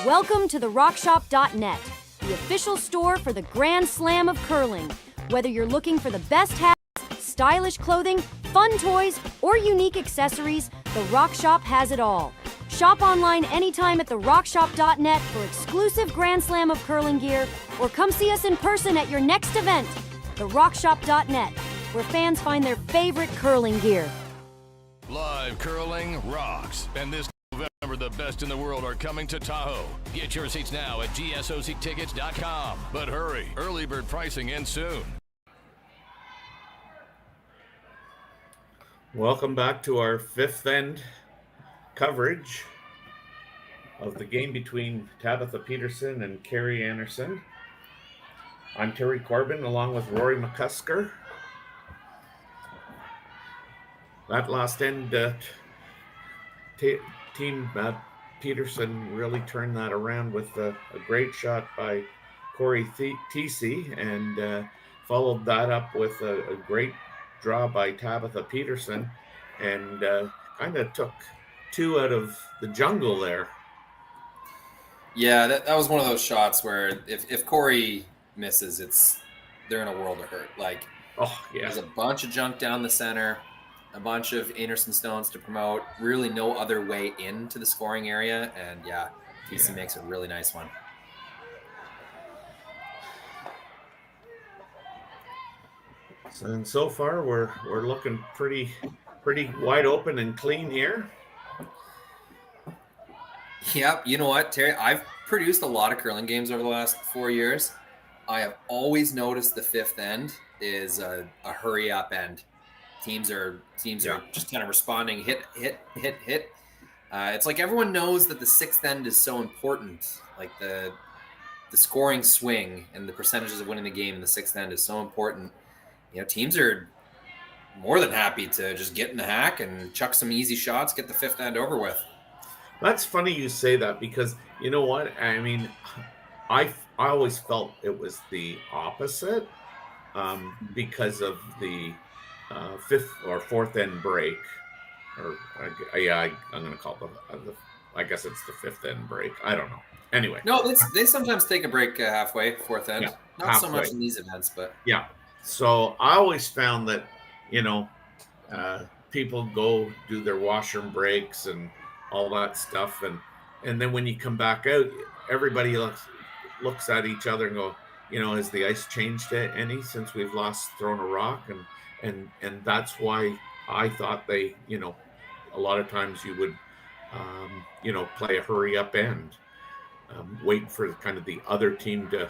Welcome to the RockShop.net, the official store for the Grand Slam of curling. Whether you're looking for the best hats, stylish clothing, fun toys, or unique accessories, the Rock Shop has it all. Shop online anytime at the RockShop.net for exclusive Grand Slam of curling gear, or come see us in person at your next event. The RockShop.net, where fans find their favorite curling gear. Live curling rocks, and this November, the best in the world are coming to Tahoe. Get your seats now at gsoctickets.com. But hurry, early bird pricing ends soon. Welcome back to our 5th end coverage of the game between Tabitha Peterson and Kerri Einarson. I'm Terry Corbin along with Rory McCusker. That last end, Team Peterson really turned that around with a great shot by Corey TC, and followed that up with a great draw by Tabitha Peterson, and kind of took 2 out of the jungle there. Yeah, that was one of those shots where if Corey misses, they're in a world of hurt. Like, there's a bunch of junk down the center, a bunch of Einarson stones to promote, really no other way into the scoring area, and TC makes a really nice one. And so far we're looking pretty wide open and clean here. Yep, you know what, Terry? I've produced a lot of curling games over the last 4 years. I have always noticed the 5th end is a hurry up end. Teams are just kind of responding, hit. It's like everyone knows that the sixth end is so important. Like the scoring swing and the percentages of winning the game in the sixth end is so important. You know, teams are more than happy to just get in the hack and chuck some easy shots, get the fifth end over with. That's funny you say that, because you know what? I mean, I always felt it was the opposite, because of the fifth or fourth end break. Or I'm going to call it I guess it's the fifth end break. I don't know. Anyway. No, they sometimes take a break halfway, fourth end. Yeah, Not halfway. so much in these events, but. Yeah. So I always found that, you know, people go do their washroom breaks and all that stuff. And then when you come back out, everybody looks at each other and go, you know, has the ice changed any since we've last thrown a rock? And that's why I thought they, you know, a lot of times you would, you know, play a hurry up end, wait for kind of the other team to,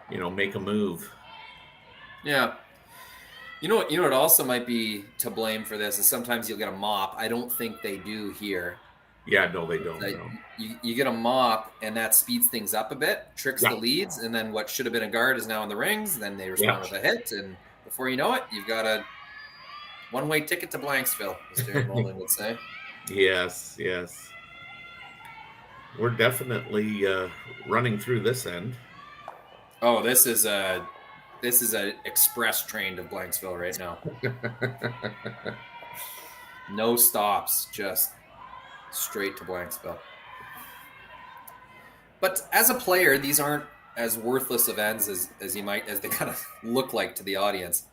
you know, make a move. Yeah. You know what also might be to blame for this is sometimes you'll get a mop. I don't think they do here. Yeah, no, they don't. Like, no. You get a mop, and that speeds things up a bit, tricks the leads, and then what should have been a guard is now in the rings. Then they respond with a hit, and before you know it, you've got a one-way ticket to Blanksville, as Darren Mullen would say. Yes. We're definitely running through this end. Oh, this is a express train to Blanksville right now. No stops, just straight to Blanksville. But as a player, these aren't as worthless events as they kind of look like to the audience.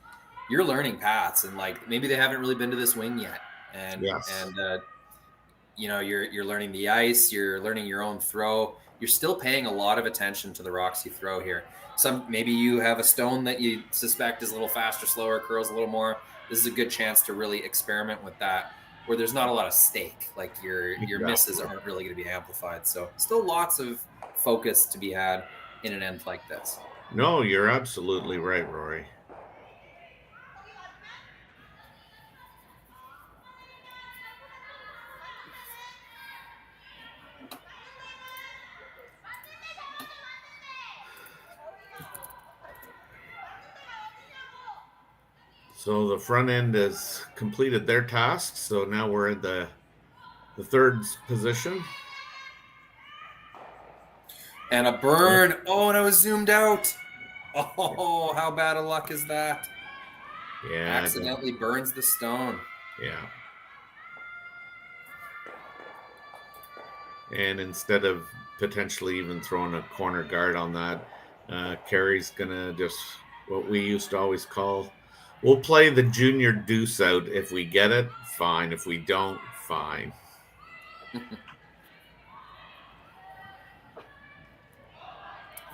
You're learning paths, and like maybe they haven't really been to this wing yet, and you know, you're learning the ice, you're learning your own throw. You're still paying a lot of attention to the rocks you throw here. Maybe you have a stone that you suspect is a little faster, slower, curls a little more. This is a good chance to really experiment with that, where there's not a lot of stake. Like your misses aren't really going to be amplified. So still lots of focus to be had in an end like this. No, you're absolutely right, Rory. So the front end has completed their task. So now we're in the third position. And a burn. Oh, and I was zoomed out. Oh, how bad of luck is that? Yeah. Accidentally burns the stone. Yeah. And instead of potentially even throwing a corner guard on that, Kerri's going to just, what we used to always call, we'll play the junior deuce out. If we get it, fine. If we don't, fine.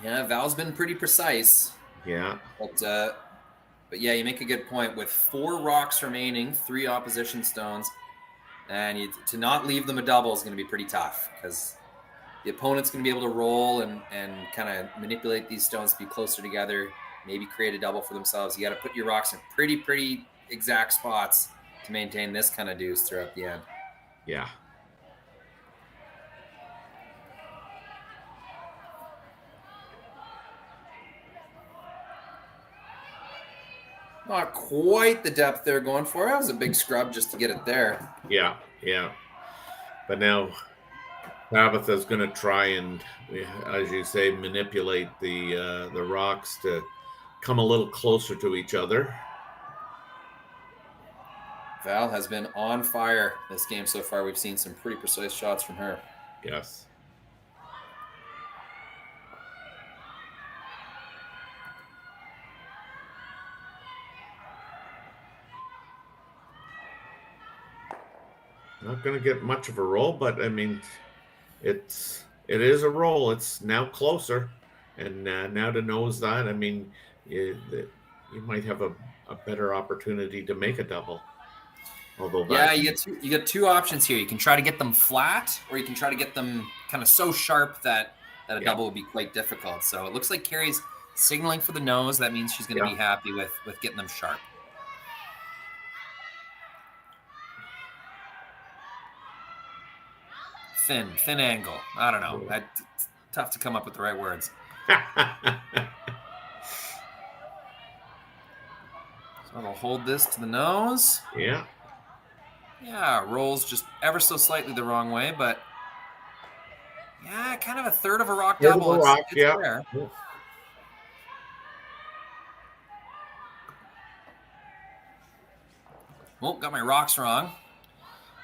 Yeah, Val's been pretty precise. Yeah. But yeah, you make a good point. With 4 rocks remaining, 3 opposition stones, and to not leave them a double is going to be pretty tough, because the opponent's going to be able to roll and kind of manipulate these stones to be closer together, maybe create a double for themselves. You got to put your rocks in pretty exact spots to maintain this kind of deuce throughout the end. Yeah. Not quite the depth they're going for. That was a big scrub just to get it there. Yeah. But now Tabitha's going to try and, as you say, manipulate the rocks to come a little closer to each other. Val has been on fire this game so far. We've seen some pretty precise shots from her. Yes. Not going to get much of a roll, but I mean, it is a roll. It's now closer, and now to nose that, I mean, you might have a better opportunity to make a double. Although you get two options here. You can try to get them flat, or you can try to get them kind of so sharp that a double would be quite difficult. So it looks like Kerri's signaling for the nose. That means she's going to be happy with getting them sharp. thin angle. I don't know. It's tough to come up with the right words. So I'll hold this to the nose. Yeah. Yeah, rolls just ever so slightly the wrong way, but yeah, kind of a third of a rock double. It's there. Yeah. Oh, got my rocks wrong.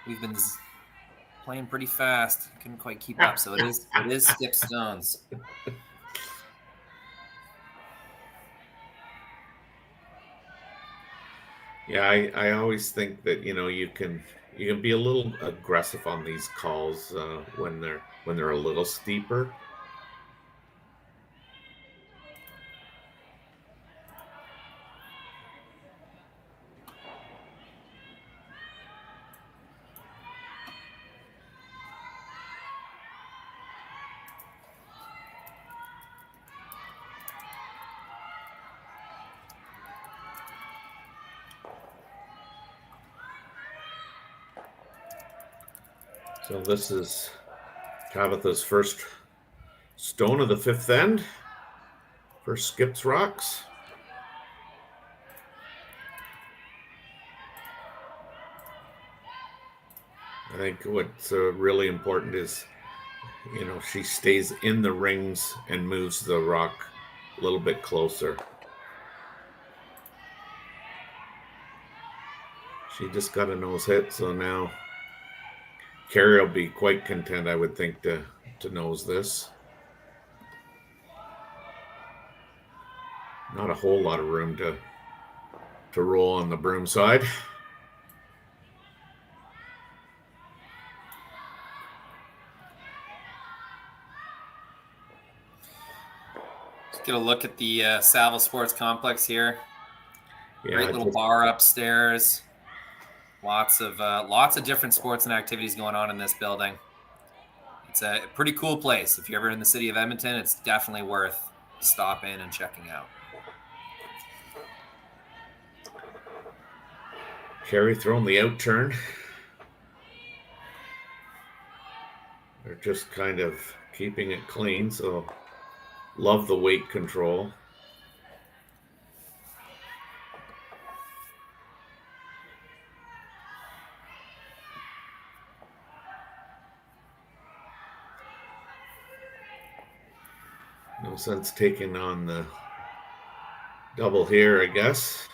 We've been playing pretty fast. Couldn't quite keep up, so it is skip stones. Yeah, I always think that you can be a little aggressive on these calls when they're a little steeper. So this is Tabitha's first stone of the fifth end. First skips rocks. I think what's really important is, she stays in the rings and moves the rock a little bit closer. She just got a nose hit, so now Kerri will be quite content, I would think, to nose this. Not a whole lot of room to roll on the broom side. Let's get a look at the Saville Sports Complex here. Yeah, great little bar upstairs. Lots of different sports and activities going on in this building. It's a pretty cool place. If you're ever in the city of Edmonton, it's definitely worth stopping and checking out. Kerri throwing the out turn. They're just kind of keeping it clean, so love the weight control. No sense taking on the double here, I guess.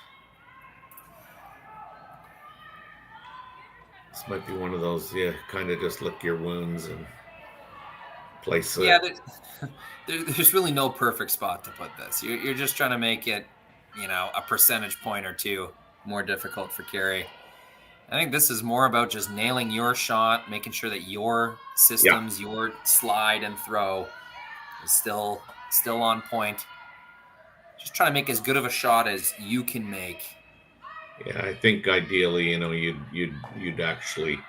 This might be one of those, kind of just lick your wounds and place it. Yeah, there's really no perfect spot to put this. You're just trying to make it, a percentage point or two more difficult for Kerri. I think this is more about just nailing your shot, making sure that your systems, your slide and throw is still on point. Just trying to make as good of a shot as you can make. Yeah, I think ideally, you'd actually,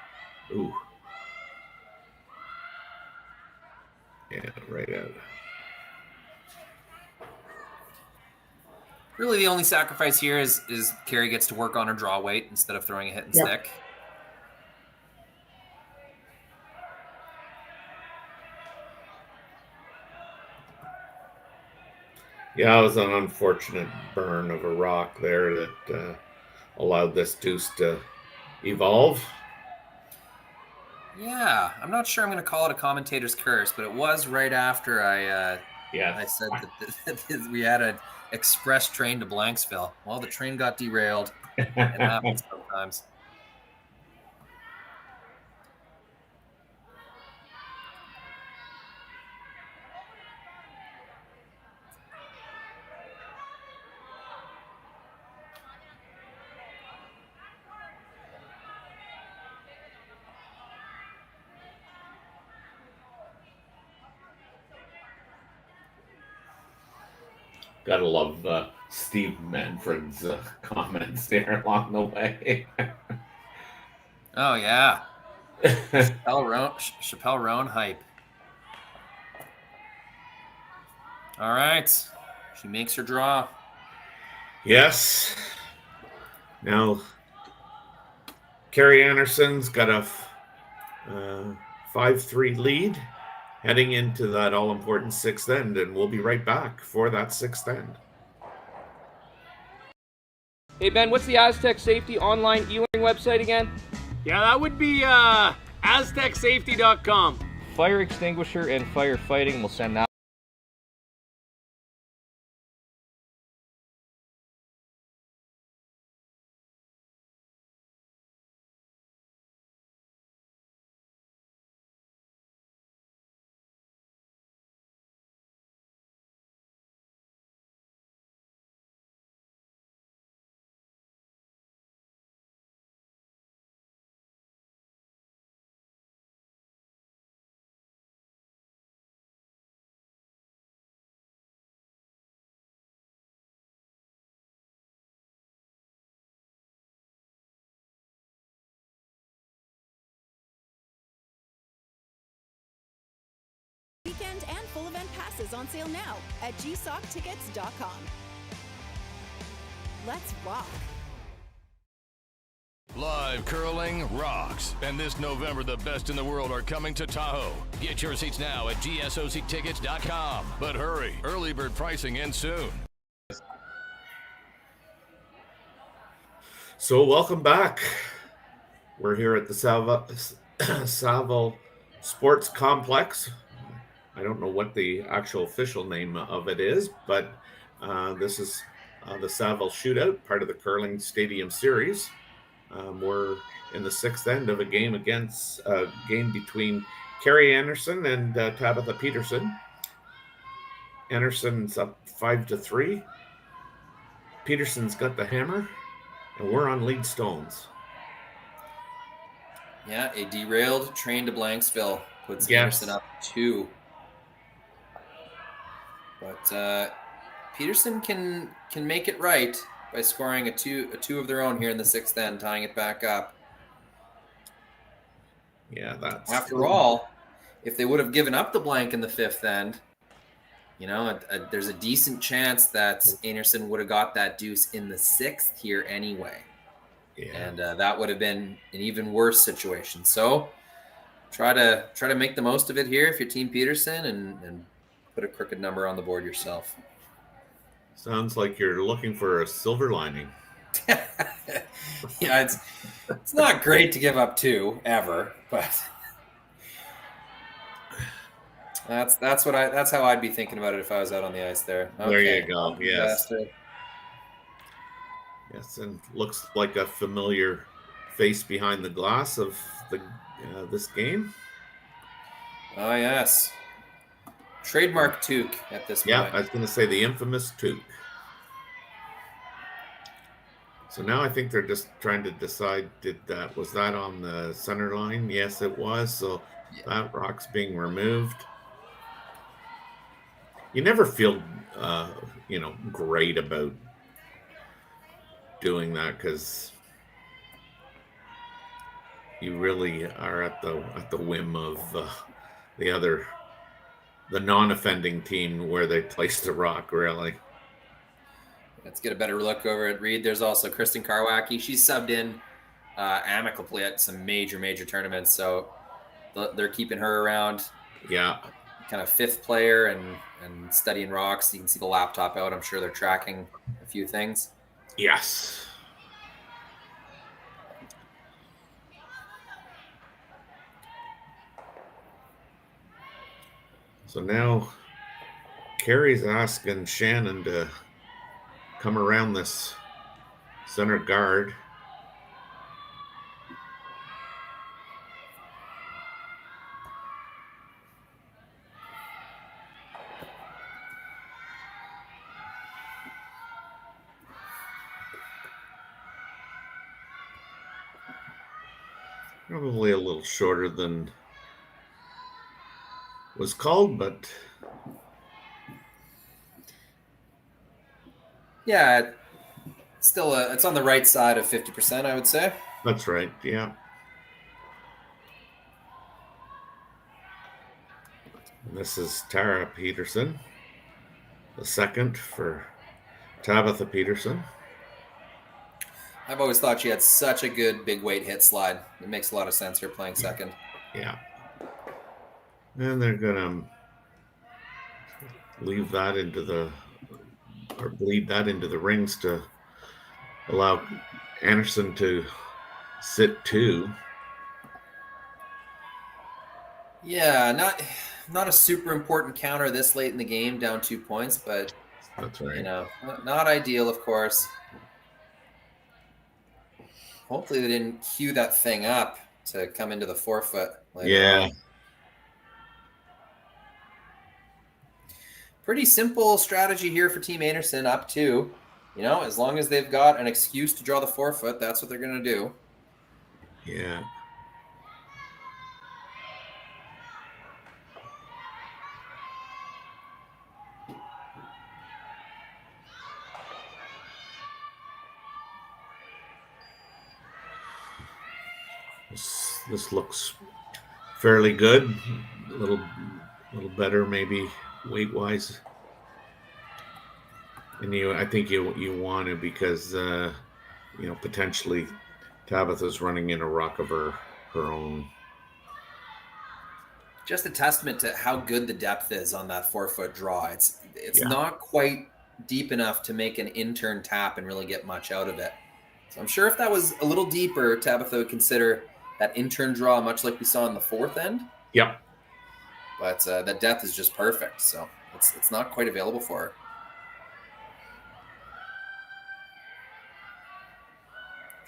yeah, right out. Really, the only sacrifice here is Kerri gets to work on her draw weight instead of throwing a hit and stick. Yeah, it was an unfortunate burn of a rock there that allowed this deuce to evolve. Yeah, I'm not sure I'm going to call it a commentator's curse, but it was right after I said that we had an express train to Blanksville. Well, the train got derailed. It happens sometimes. Gotta love Steve Manfred's comments there along the way. Oh, yeah. Chappelle Roan hype. All right. She makes her draw. Yes. Now, Kerri Einarson's got a 5-3 lead heading into that all-important sixth end, and we'll be right back for that sixth end. Hey Ben, what's the Aztec Safety online e-learning website again? Yeah, that would be aztecsafety.com. Fire extinguisher and firefighting, we'll send that. Weekend and full event passes on sale now at gsocktickets.com. Let's rock. Live curling rocks. And this November, the best in the world are coming to Tahoe. Get your seats now at gsocktickets.com. But hurry, early bird pricing ends soon. So welcome back. We're here at the Saville Sports Complex. I don't know what the actual official name of it is, but this is the Saville Shootout, part of the Curling Stadium Series. We're in the sixth end of a game between Kerri Einarson and Tabitha Peterson. Einarsson's up 5-3. Peterson's got the hammer, and we're on lead stones. Yeah, a derailed train to Blanksville puts Einarson up 2. But Peterson can make it right by scoring a two of their own here in the sixth end, tying it back up. Yeah, that's after all, if they would have given up the blank in the fifth end, you know, there's a decent chance that Einarson would have got that deuce in the sixth here anyway. Yeah. And that would have been an even worse situation. So try to make the most of it here if you're Team Peterson and put a crooked number on the board yourself. Sounds like you're looking for a silver lining. Yeah, it's not great to give up 2 ever, but that's how I'd be thinking about it if I was out on the ice there. Okay. There you go. Yes. Yes, and looks like a familiar face behind the glass of this game. Oh yes. Trademark toque at this point. Yeah, I was going to say the infamous toque. So now I think they're just trying to decide, was that on the center line? Yes, it was. So that rock's being removed. You never feel, great about doing that because you really are at the whim of the non-offending team where they place the rock, really. Let's get a better look over at Reed. There's also Kristen Karwacki. She's subbed in amicably at some major tournaments, so they're keeping her around. Yeah. Kind of fifth player and studying rocks. You can see the laptop out. I'm sure they're tracking a few things. Yes. So now Kerri's asking Shannon to come around this center guard. Probably a little shorter than was called, but yeah, still it's on the right side of 50%, I would say. That's right. Yeah. And this is Tara Peterson, the second for Tabitha Peterson. I've always thought she had such a good big weight hit slide. It makes a lot of sense her playing second. Yeah. And they're gonna bleed that into the rings to allow Anderson to sit 2. Yeah, not a super important counter this late in the game, down 2 points, but that's right. Not ideal, of course. Hopefully they didn't cue that thing up to come into the forefoot later on. Pretty simple strategy here for Team Einarson, up 2. As long as they've got an excuse to draw the forefoot, that's what they're going to do. Yeah. This looks fairly good. A little better, maybe weight wise. And I think you want to, because potentially Tabitha's running in a rock of her own. Just a testament to how good the depth is on that forefoot draw. It's not quite deep enough to make an in-turn tap and really get much out of it. So I'm sure if that was a little deeper, Tabitha would consider that in-turn draw, much like we saw in the fourth end. Yep. But that depth is just perfect, so it's not quite available for her.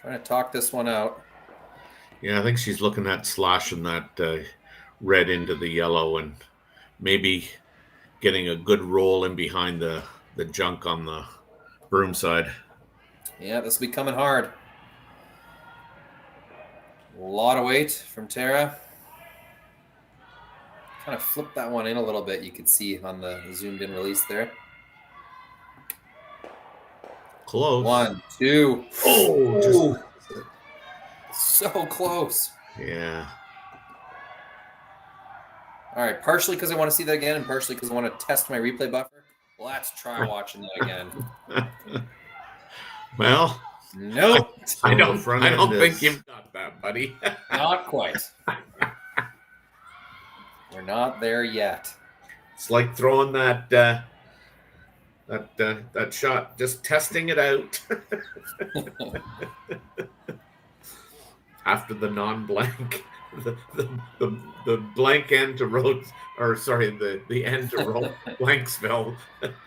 Trying to talk this one out. Yeah, I think she's looking at slashing that red into the yellow and maybe getting a good roll in behind the junk on the broom side. Yeah, this will be coming hard. A lot of weight from Tara. Kind of flipped that one in a little bit. You could see on the zoomed in release there. Close. 1, 2. Oh, so close. Yeah. All right, partially because I want to see that again, and partially because I want to test my replay buffer. Let's try watching that again. Well, nope. I don't think you've got that, buddy. Not quite. We're not there yet. It's like throwing that shot, just testing it out. After the non-blank, the blank end to Rhodes, or sorry, the end to Blanksville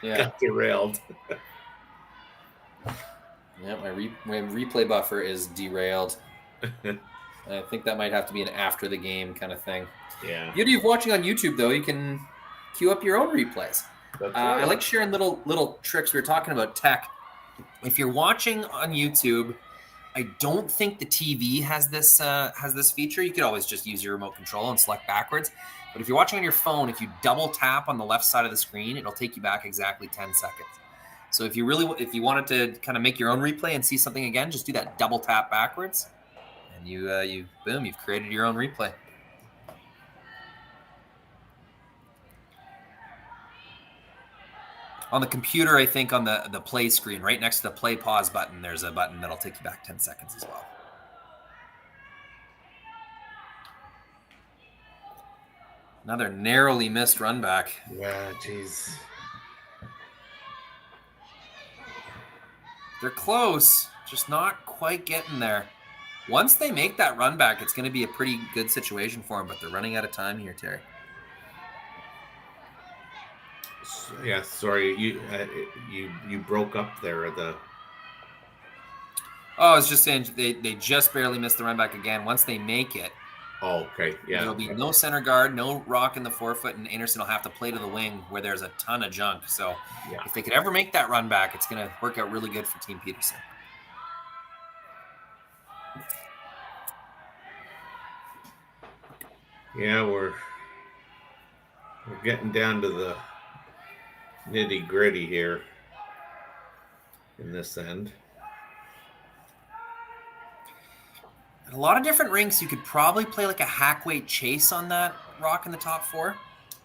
got derailed. Yeah, my replay buffer is derailed. I think that might have to be an after the game kind of thing. Yeah. Beauty of watching on YouTube, though, you can queue up your own replays. That's right. I like sharing little tricks. We were talking about tech. If you're watching on YouTube, I don't think the TV has this feature. You could always just use your remote control and select backwards. But if you're watching on your phone, if you double tap on the left side of the screen, it'll take you back exactly 10 seconds. So if you wanted to kind of make your own replay and see something again, just do that double tap backwards, and you've created your own replay. On the computer, I think on the play screen, right next to the play pause button, there's a button that'll take you back 10 seconds as well. Another narrowly missed run back. Yeah, jeez. They're close, just not quite getting there. Once they make that run back, it's going to be a pretty good situation for them, but they're running out of time here, Terry. Yeah, sorry, you broke up there. I was just saying they just barely missed the run back again. Once they make it, okay, yeah, there'll be no center guard, no rock in the forefoot, and Einarson will have to play to the wing where there's a ton of junk. So if they could ever make that run back, it's going to work out really good for Team Peterson. Yeah, we're getting down to the nitty gritty here in this end. At a lot of different rinks, you could probably play like a hack weight chase on that rock in the top 4.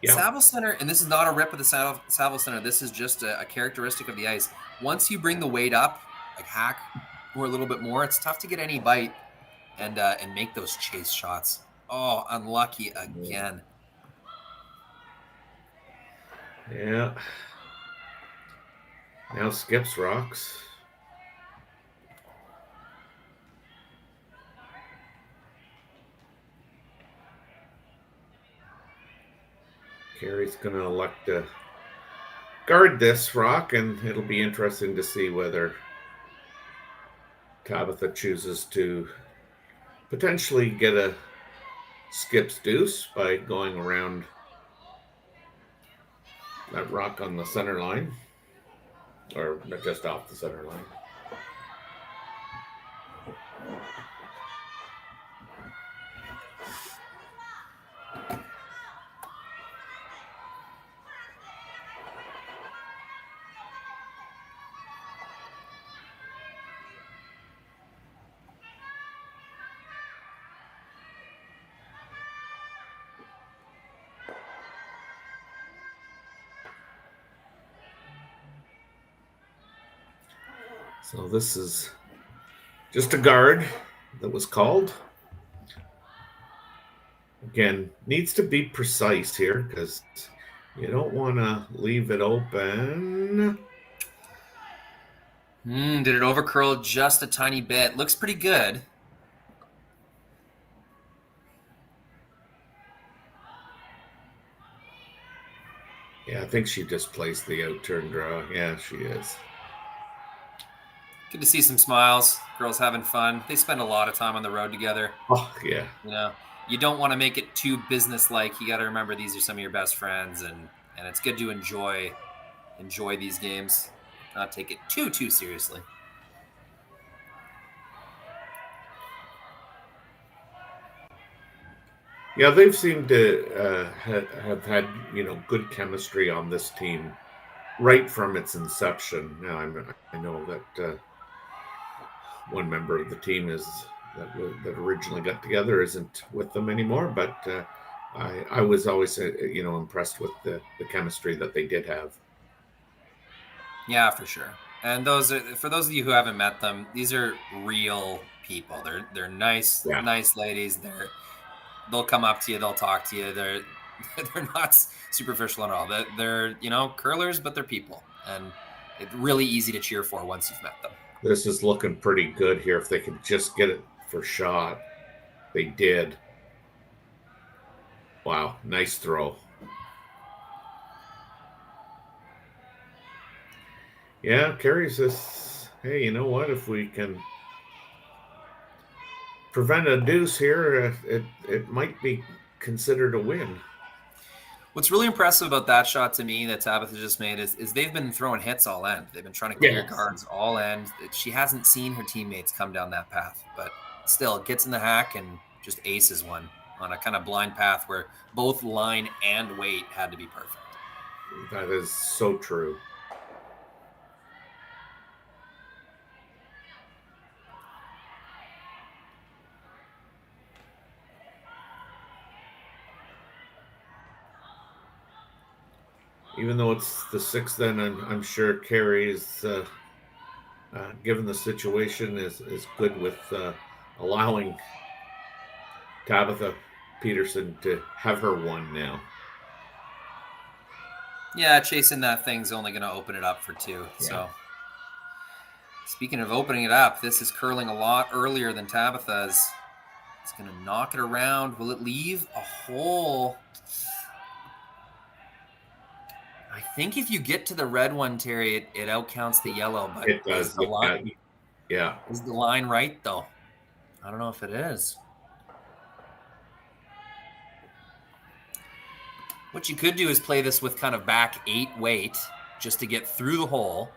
Yeah. Saville Center, and this is not a rip of the Saville Center, this is just a characteristic of the ice. Once you bring the weight up, like hack or a little bit more, it's tough to get any bite and make those chase shots. Oh, unlucky again. Yeah. Now skips rocks. Kerri's going to elect to guard this rock, and it'll be interesting to see whether Tabitha chooses to potentially get a skips deuce by going around that rock on the center line, or just off the center line. So this is just a guard that was called. Again, needs to be precise here because you don't want to leave it open. Did it overcurl just a tiny bit? Looks pretty good. Yeah, I think she displaced the out-turn draw. Yeah, she is. Good to see some smiles. Girls having fun. They spend a lot of time on the road together. Oh, yeah. You know, you don't want to make it too business-like. You got to remember these are some of your best friends, and it's good to enjoy these games. Not take it too seriously. Yeah, they've seemed to have had, good chemistry on this team right from its inception. Now, I know that one member of the team that originally got together isn't with them anymore, but I was always, impressed with the chemistry that they did have. Yeah, for sure. And for those of you who haven't met them, these are real people. They're nice, nice ladies. They'll come up to you, they'll talk to you. They're not superficial at all. They're curlers, but they're people, and it's really easy to cheer for once you've met them. This is looking pretty good here. If they could just get it for shot, they did. Wow, nice throw. Yeah, Kerri says, hey, you know what? If we can prevent a deuce here, it might be considered a win. What's really impressive about that shot to me that Tabitha just made is they've been throwing hits all end. They've been trying to clear guards all end. She hasn't seen her teammates come down that path, but still gets in the hack and just aces one on a kind of blind path where both line and weight had to be perfect. That is so true. Even though it's the sixth, then I'm sure Kerri is, given the situation, is good with allowing Tabitha Peterson to have her one now. Yeah, chasing that thing's only going to open it up for two. Yeah. So, speaking of opening it up, this is curling a lot earlier than Tabitha's. It's going to knock it around. Will it leave a hole? I think if you get to the red one, Terry, it outcounts the yellow. But it does. Is the line, yeah. Is the line right, though? I don't know if it is. What you could do is play this with kind of back 8 weight just to get through the hole,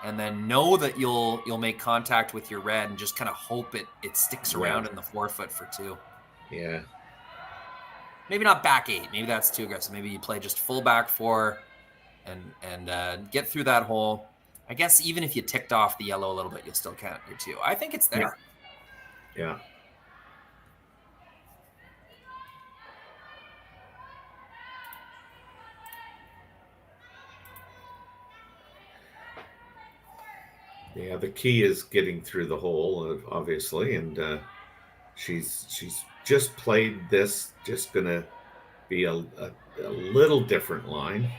and then know that you'll make contact with your red and just kind of hope it sticks around in the forefoot for 2. Yeah. Maybe not back 8. Maybe that's too aggressive. Maybe you play just full back 4 and get through that hole. I guess even if you ticked off the yellow a little bit, you'll still count your 2. I think it's there. Yeah. Yeah, the key is getting through the hole, obviously, and she's just played this. Just gonna be a little different line.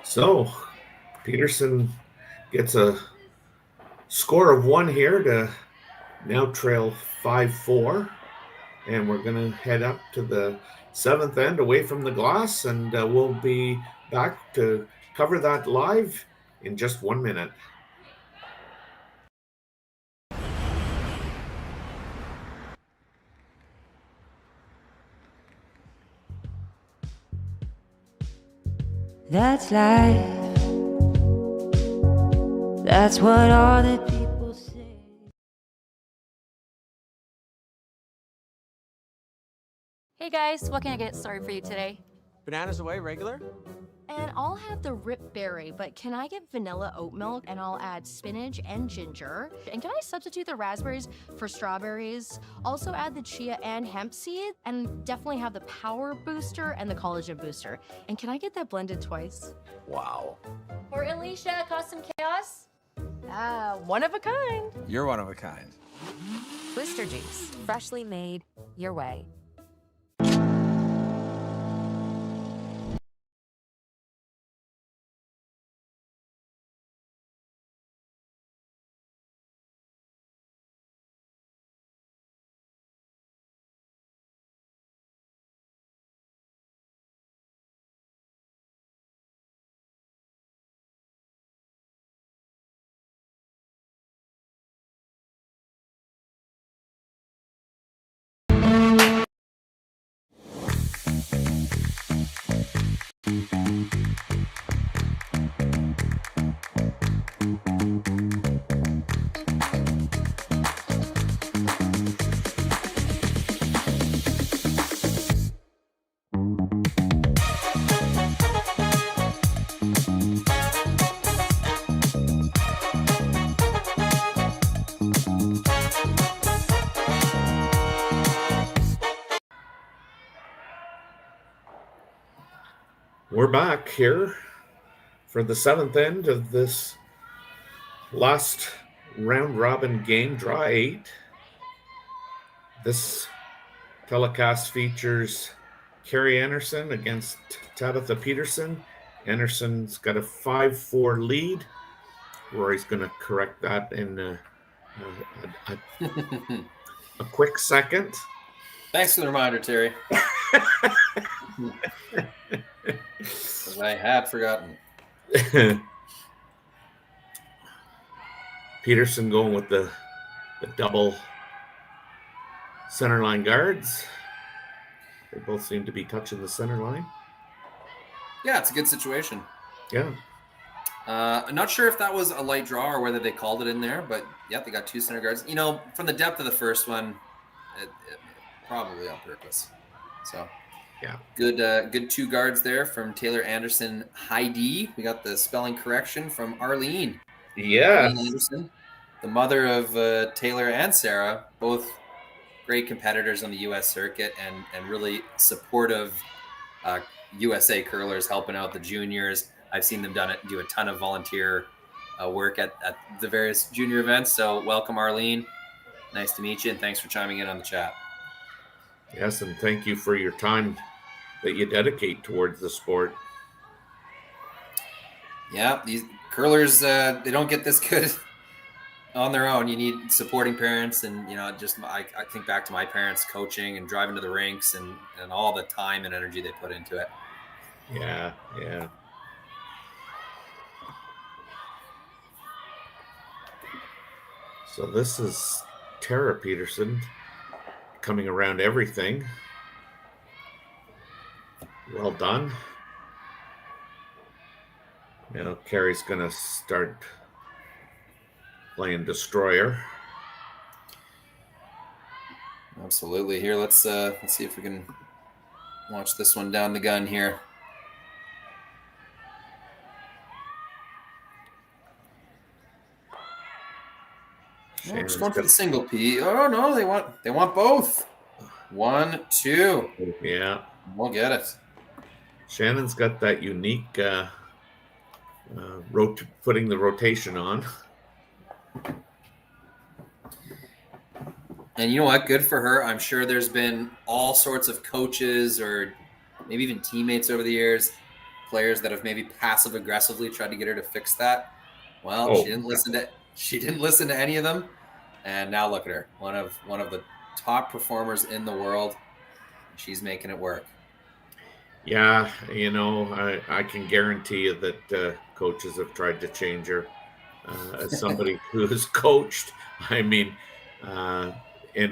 So Peterson gets a score of 1 here to now trail 5-4. And we're going to head up to the 7th end away from the glass, and we'll be back to cover that live in just 1 minute. That's life. That's what all the people say. Hey guys, what can I get started for you today? Bananas away, regular? And I'll have the rip berry, but can I get vanilla oat milk and I'll add spinach and ginger? And can I substitute the raspberries for strawberries? Also add the chia and hemp seed, and definitely have the power booster and the collagen booster. And can I get that blended twice? Wow. For Alicia, custom chaos? One of a kind. You're one of a kind. Booster juice, freshly made your way. We're back here for the 7th end of this last round robin game, draw 8. This telecast features Kerri Einarson against Tabitha Peterson. Anderson's got a 5-4 lead. Rory's going to correct that in a quick second. Thanks for the reminder, Terry. I had forgotten. Peterson going with the double center line guards. They both seem to be touching the center line. Yeah, it's a good situation. Yeah. I'm not sure if that was a light draw or whether they called it in there, but yeah, they got 2 center guards. You know, from the depth of the first one, it probably on purpose. So, yeah, good 2 guards there from Taylor Anderson Heidi. We got the spelling correction from Arlene. Yeah, Arlene Anderson, the mother of Taylor and Sarah, both great competitors on the U.S. circuit and really supportive USA curlers, helping out the juniors. I've seen them do a ton of volunteer work at the various junior events. So welcome, Arlene. Nice to meet you, and thanks for chiming in on the chat. Yes, and thank you for your time that you dedicate towards the sport. Yeah, these curlers, they don't get this good on their own. You need supporting parents, and just I think back to my parents coaching and driving to the rinks and all the time and energy they put into it. Yeah. So this is Tara Peterson coming around everything. Well done. Now Kerri's going to start playing Destroyer. Absolutely. Here, let's see if we can watch this one down the gun here. Oh, just going for the single P. Oh no, they want both. 1, 2. Yeah, we'll get it. Shannon's got that unique putting the rotation on. And you know what? Good for her. I'm sure there's been all sorts of coaches or maybe even teammates over the years players that have maybe passive aggressively tried to get her to fix that. Well, Oh. she didn't listen to any of them, and now look at her, one of the top performers in the world. She's making it work. Yeah, I can guarantee you that coaches have tried to change her. As somebody who has coached, I mean, in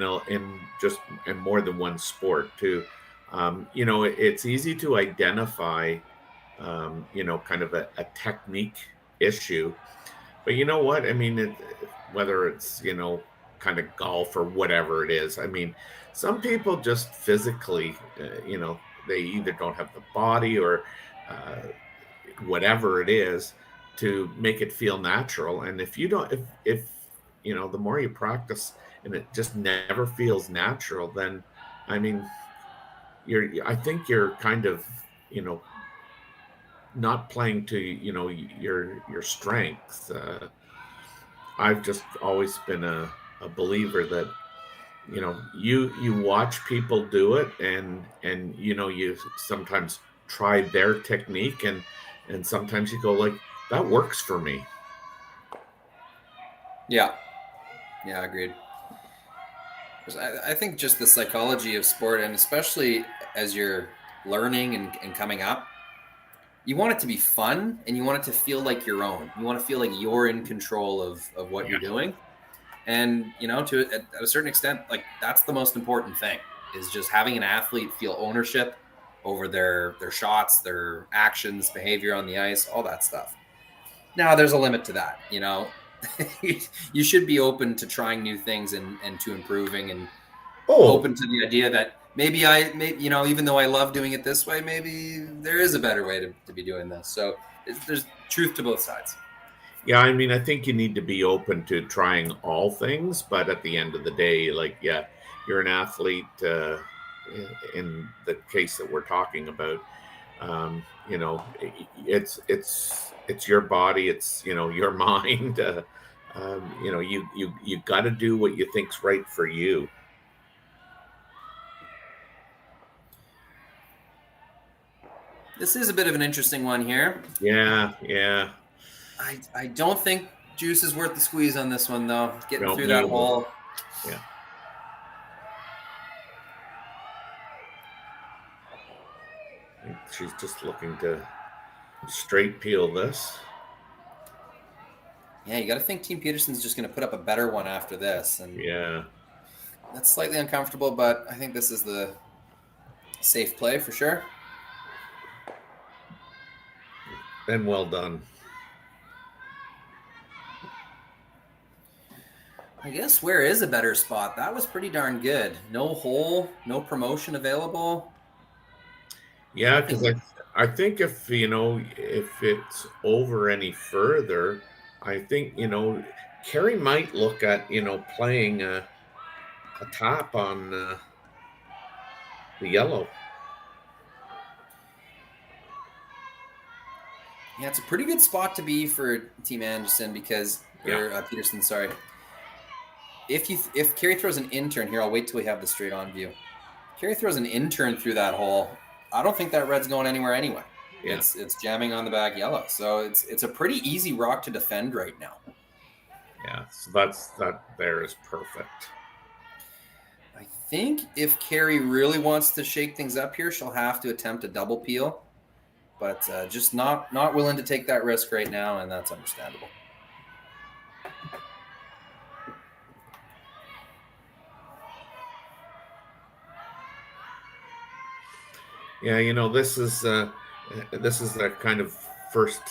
more than one sport too. It's easy to identify, kind of a technique issue, but you know what? I mean, whether it's kind of golf or whatever it is. I mean, some people just physically, they either don't have the body or whatever it is to make it feel natural. And if you don't, if the more you practice and it just never feels natural, then I mean, I think you're kind of, not playing to, your strengths. I've just always been a believer that, you watch people do it and you sometimes try their technique and sometimes you go like, that works for me. Yeah, agreed. I think just the psychology of sport, and especially as you're learning and coming up, you want it to be fun and you want it to feel like your own. You want to feel like you're in control of what you're doing. And, at a certain extent, like that's the most important thing, is just having an athlete feel ownership over their shots, their actions, behavior on the ice, all that stuff. Now, there's a limit to that, You should be open to trying new things and to improving and open to the idea that maybe even though I love doing it this way, maybe there is a better way to be doing this. So there's truth to both sides. Yeah, I mean, I think you need to be open to trying all things, but at the end of the day, like, yeah, you're an athlete. In the case that we're talking about, it's your body, it's your mind. You got to do what you think's right for you. This is a bit of an interesting one here. Yeah. I don't think juice is worth the squeeze on this one, though. Getting through that hole. Yeah. I think she's just looking to straight peel this. Yeah, you got to think Team Peterson's just going to put up a better one after this. And yeah. That's slightly uncomfortable, but I think this is the safe play for sure. And well done. I guess where is a better spot? That was pretty darn good. No hole, no promotion available. Yeah, because I think if it's over any further, I think Kerri might look at playing a top on the yellow. Yeah, it's a pretty good spot to be for Team Anderson because Peterson. Sorry. If Kerri throws an intern here, I'll wait till we have the straight on view. Kerri throws an intern through that hole. I don't think that red's going anywhere anyway. Yeah. It's jamming on the back yellow. So it's a pretty easy rock to defend right now. Yeah, so that there is perfect. I think if Kerri really wants to shake things up here, she'll have to attempt a double peel. But just not willing to take that risk right now, and that's understandable. Yeah, this is the kind of first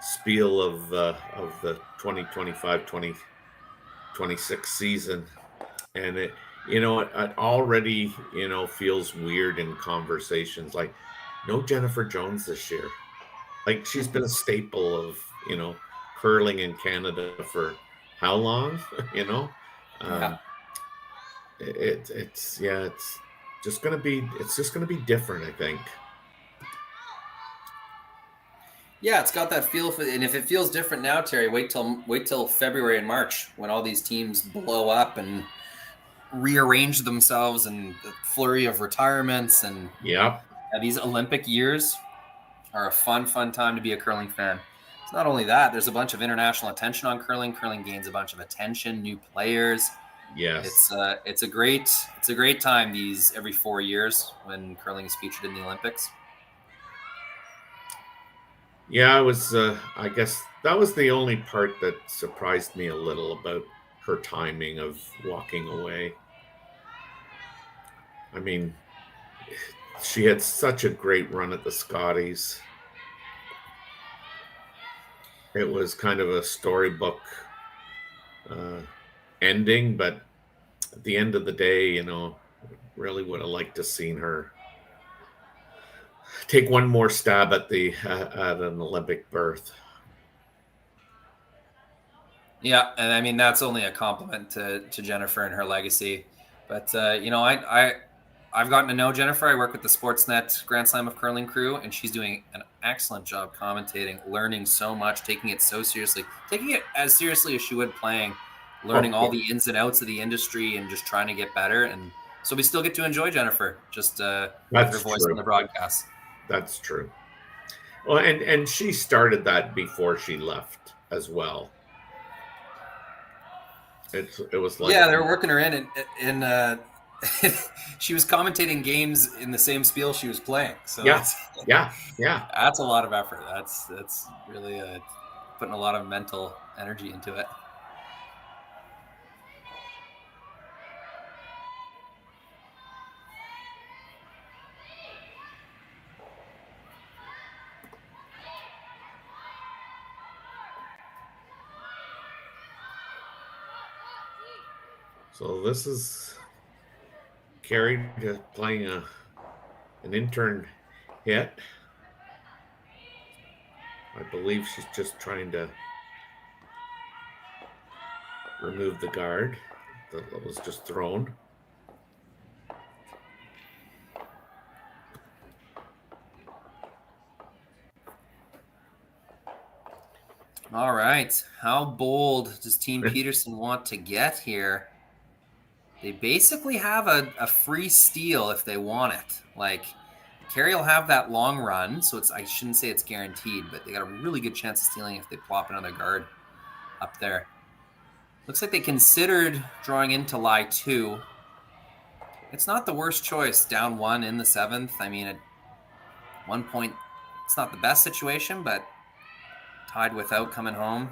spiel of the 2025-2026 season, and it already feels weird in conversations like no Jennifer Jones this year. Like she's been a staple of curling in Canada for how long? It's just going to be different, I think. Yeah, it's got that feel and if it feels different now, Terry, wait till February and March when all these teams blow up and rearrange themselves and the flurry of retirements and these Olympic years. are a fun time to be a curling fan. It's not only that, there's a bunch of international attention on curling. Curling gains a bunch of attention, new players. Yes. It's a great time these every 4 years when curling is featured in the Olympics. Yeah, I guess that was the only part that surprised me a little about her timing of walking away. I mean, she had such a great run at the Scotties. It was kind of a storybook ending, but at the end of the day, really would have liked to seen her take one more stab at an Olympic berth. Yeah, and I mean that's only a compliment to Jennifer and her legacy. But I've gotten to know Jennifer. I work with the Sportsnet Grand Slam of Curling crew, and she's doing an excellent job commentating, learning so much, taking it so seriously, taking it as seriously as she would playing, learning all the ins and outs of the industry, and just trying to get better. And so we still get to enjoy Jennifer, just with her voice on the broadcast. That's true. Well, and she started that before she left as well. It was like, yeah, they were working her in, and she was commentating games in the same spiel she was playing. So yeah. That's a lot of effort. That's really putting a lot of mental energy into it. So this is Kerri playing an intern hit. I believe she's just trying to remove the guard that was just thrown. All right. How bold does Team Peterson want to get here? They basically have a free steal if they want it. Like, Kerri will have that long run, so I shouldn't say it's guaranteed, but they got a really good chance of stealing if they plop another guard up there. Looks like they considered drawing into lie 2. It's not the worst choice, down 1 in the 7th. I mean, at one point, it's not the best situation, but tied without coming home.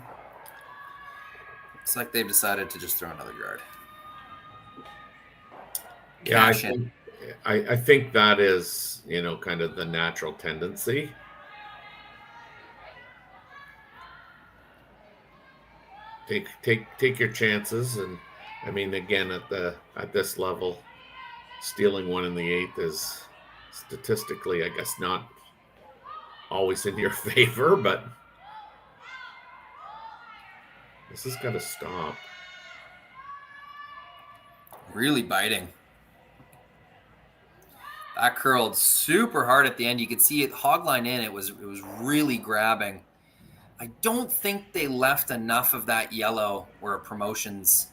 Looks like they've decided to just throw another guard. Yeah, I think that is, kind of the natural tendency. Take your chances, and I mean, again, at this level, stealing 1 in the 8th is statistically, I guess, not always in your favor, but this has got to stop. Really biting. That curled super hard at the end. You could see it hogline in. It was really grabbing. I don't think they left enough of that yellow where a promotion's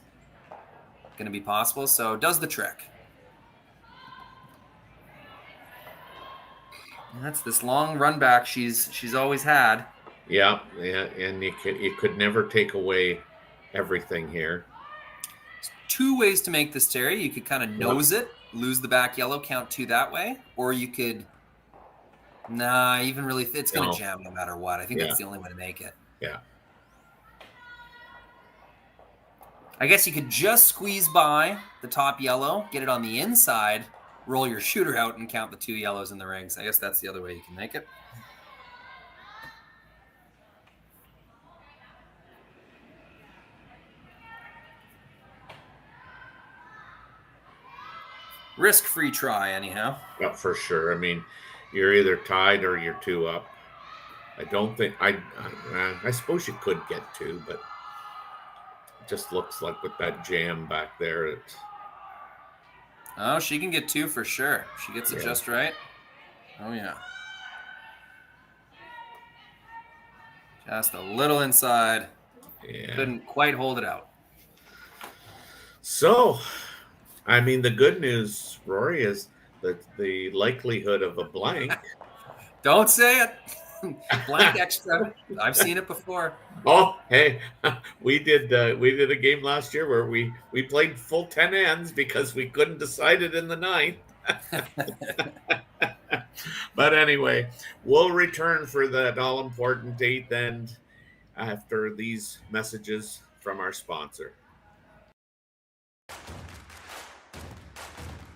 going to be possible. So it does the trick. And that's this long run back she's always had. Yeah, and you could never take away everything here. There's 2 ways to make this, Terry. You could kind of nose it, lose the back yellow, count 2 that way, or you could it's going to jam no matter what. I think that's the only way to make it. Yeah. I guess you could just squeeze by the top yellow, get it on the inside, roll your shooter out, and count the 2 yellows in the rings. I guess that's the other way you can make it. Risk-free try, anyhow. Yeah, for sure. I mean, you're either tied or you're 2 up. I don't think I suppose you could get 2, but it just looks like with that jam back there, Oh, she can get 2 for sure. She gets it just right. Oh yeah. Just a little inside. Yeah. Couldn't quite hold it out. So, I mean, the good news, Rory, is that the likelihood of a blank Don't say it. Blank extra. I've seen it before. Oh, hey, we did a game last year where we played full 10 ends because we couldn't decide it in the ninth. But anyway, we'll return for that all-important eighth end after these messages from our sponsor.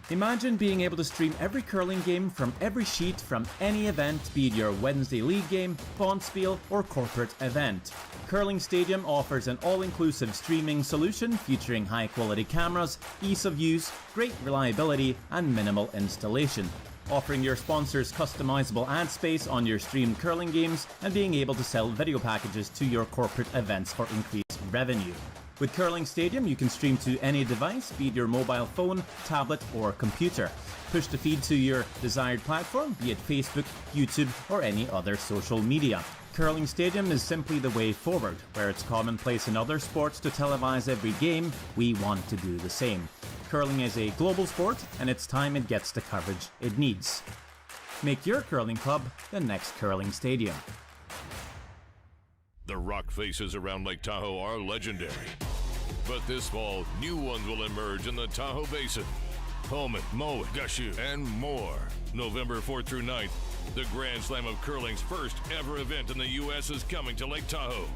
Imagine being able to stream every curling game from every sheet from any event, be it your Wednesday league game, bonspiel, or corporate event. Curling Stadium offers an all-inclusive streaming solution featuring high-quality cameras, ease of use, great reliability, and minimal installation. Offering your sponsors customizable ad space on your streamed curling games and being able to sell video packages to your corporate events for increased revenue. With Curling Stadium, you can stream to any device, be it your mobile phone, tablet, or computer. Push the feed to your desired platform, be it Facebook, YouTube, or any other social media. Curling Stadium is simply the way forward. Where it's commonplace in other sports to televise every game, we want to do the same. Curling is a global sport, and it's time it gets the coverage it needs. Make your curling club the next Curling Stadium. The rock faces around Lake Tahoe are legendary. But this fall, new ones will emerge in the Tahoe Basin. Homet, Mowat, Gushu, and more. November 4th through 9th, the Grand Slam of Curling's first ever event in the U.S. is coming to Lake Tahoe,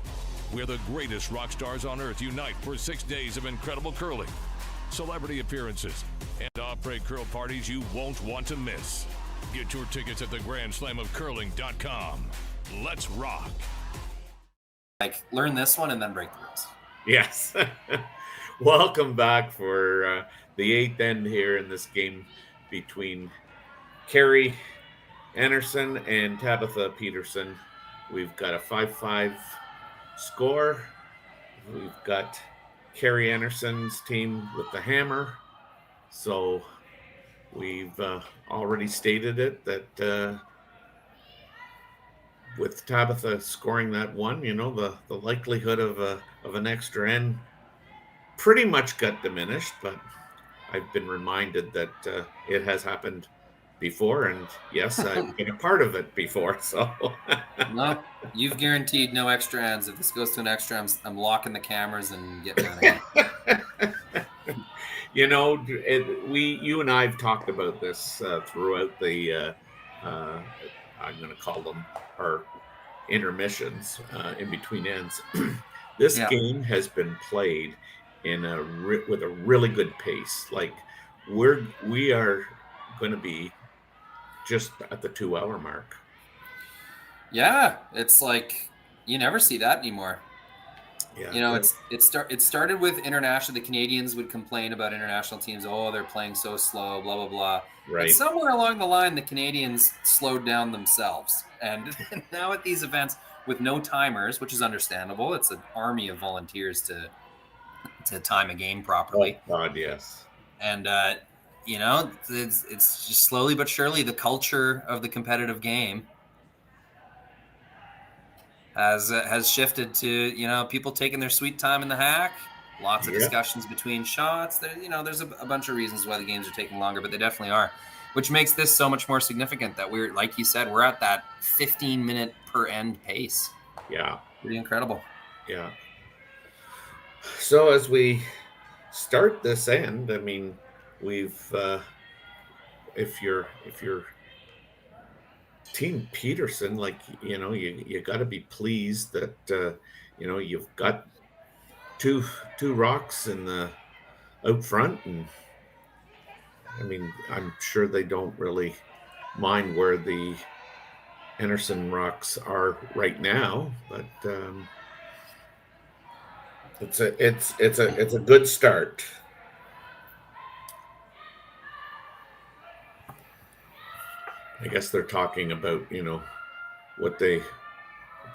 where the greatest rock stars on earth unite for 6 days of incredible curling, celebrity appearances, and off-break curl parties you won't want to miss. Get your tickets at theGrandSlamOfCurling.com. Let's rock. Like, learn this one and then break the rules. Yes. Welcome back for the eighth end here in this game between Kerri Einarson and Tabitha Peterson. We've got a 5-5 score. We've got Kerri Einarson's team with the hammer. So we've already stated it that with Tabitha scoring that one, you know, the likelihood of an extra end pretty much got diminished, but I've been reminded that it has happened before, and yes, I've been a part of it before, so. No, you've guaranteed no extra ends. If this goes to an extra, I'm locking the cameras and getting out of here. You know, you and I have talked about this throughout the, I'm going to call them our intermissions in between ends. This game has been played in with a really good pace. Like we are going to be just at the 2-hour mark. Yeah, it's like you never see that anymore. Yeah, you know, it started with international. The Canadians would complain about international teams. Oh, they're playing so slow, blah blah blah. Right. But somewhere along the line, the Canadians slowed down themselves, and now at these events with no timers, which is understandable. It's an army of volunteers to time a game properly. Oh God, yes. And you know, it's just slowly but surely the culture of the competitive game has shifted to, you know, people taking their sweet time in the hack. Lots of discussions between shots. There's a bunch of reasons why the games are taking longer, but they definitely are, which makes this so much more significant that we're, like you said, we're at that 15-minute per end pace. Yeah. Pretty incredible. Yeah. So as we start this end, I mean, we've if you're Team Peterson, like, you know, you got to be pleased that you know, you've got two rocks in the out front, and I mean, I'm sure they don't really mind where the Einarson rocks are right now, but it's a good start. I guess they're talking about, you know, what they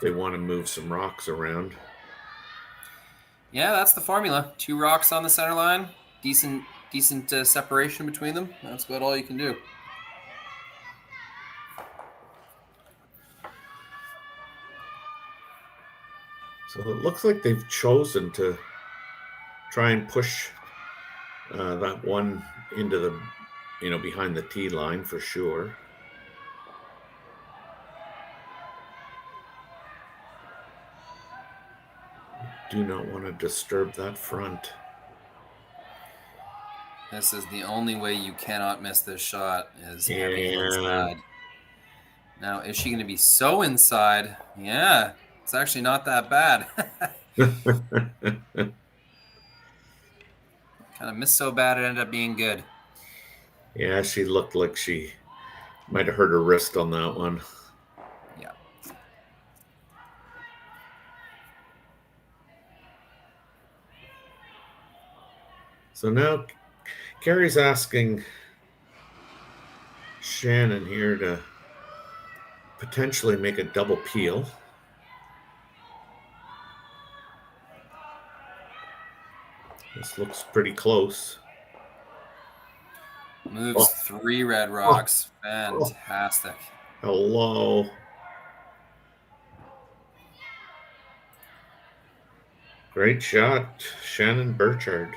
want to move some rocks around. Yeah, that's the formula. 2 rocks on the center line, decent separation between them. That's about all you can do. So it looks like they've chosen to try and push that one into the, you know, behind the tee line for sure. Do not want to disturb that front. This is the only way you cannot miss this shot is heavy Yeah. inside. Now, is she going to be so inside? Yeah, it's actually not that bad. Kind of missed so bad it ended up being good. Yeah, she looked like she might have hurt her wrist on that one. Yeah. So now Kerri's asking Shannon here to potentially make a double peel. This looks pretty close. Moves 3 red rocks. Fantastic. Hello. Great shot, Shannon Burchard.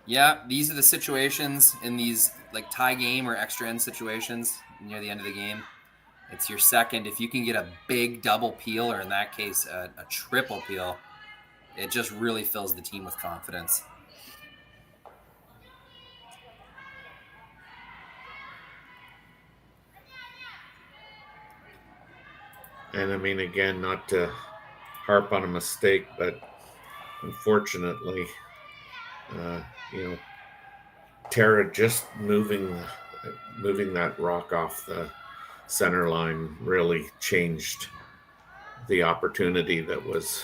Yeah, these are the situations in these like tie game or extra end situations near the end of the game. It's your second. If you can get a big double peel, or in that case, a triple peel, it just really fills the team with confidence. And I mean, again, not to harp on a mistake, but unfortunately, Tara just moving that rock off the center line really changed the opportunity that was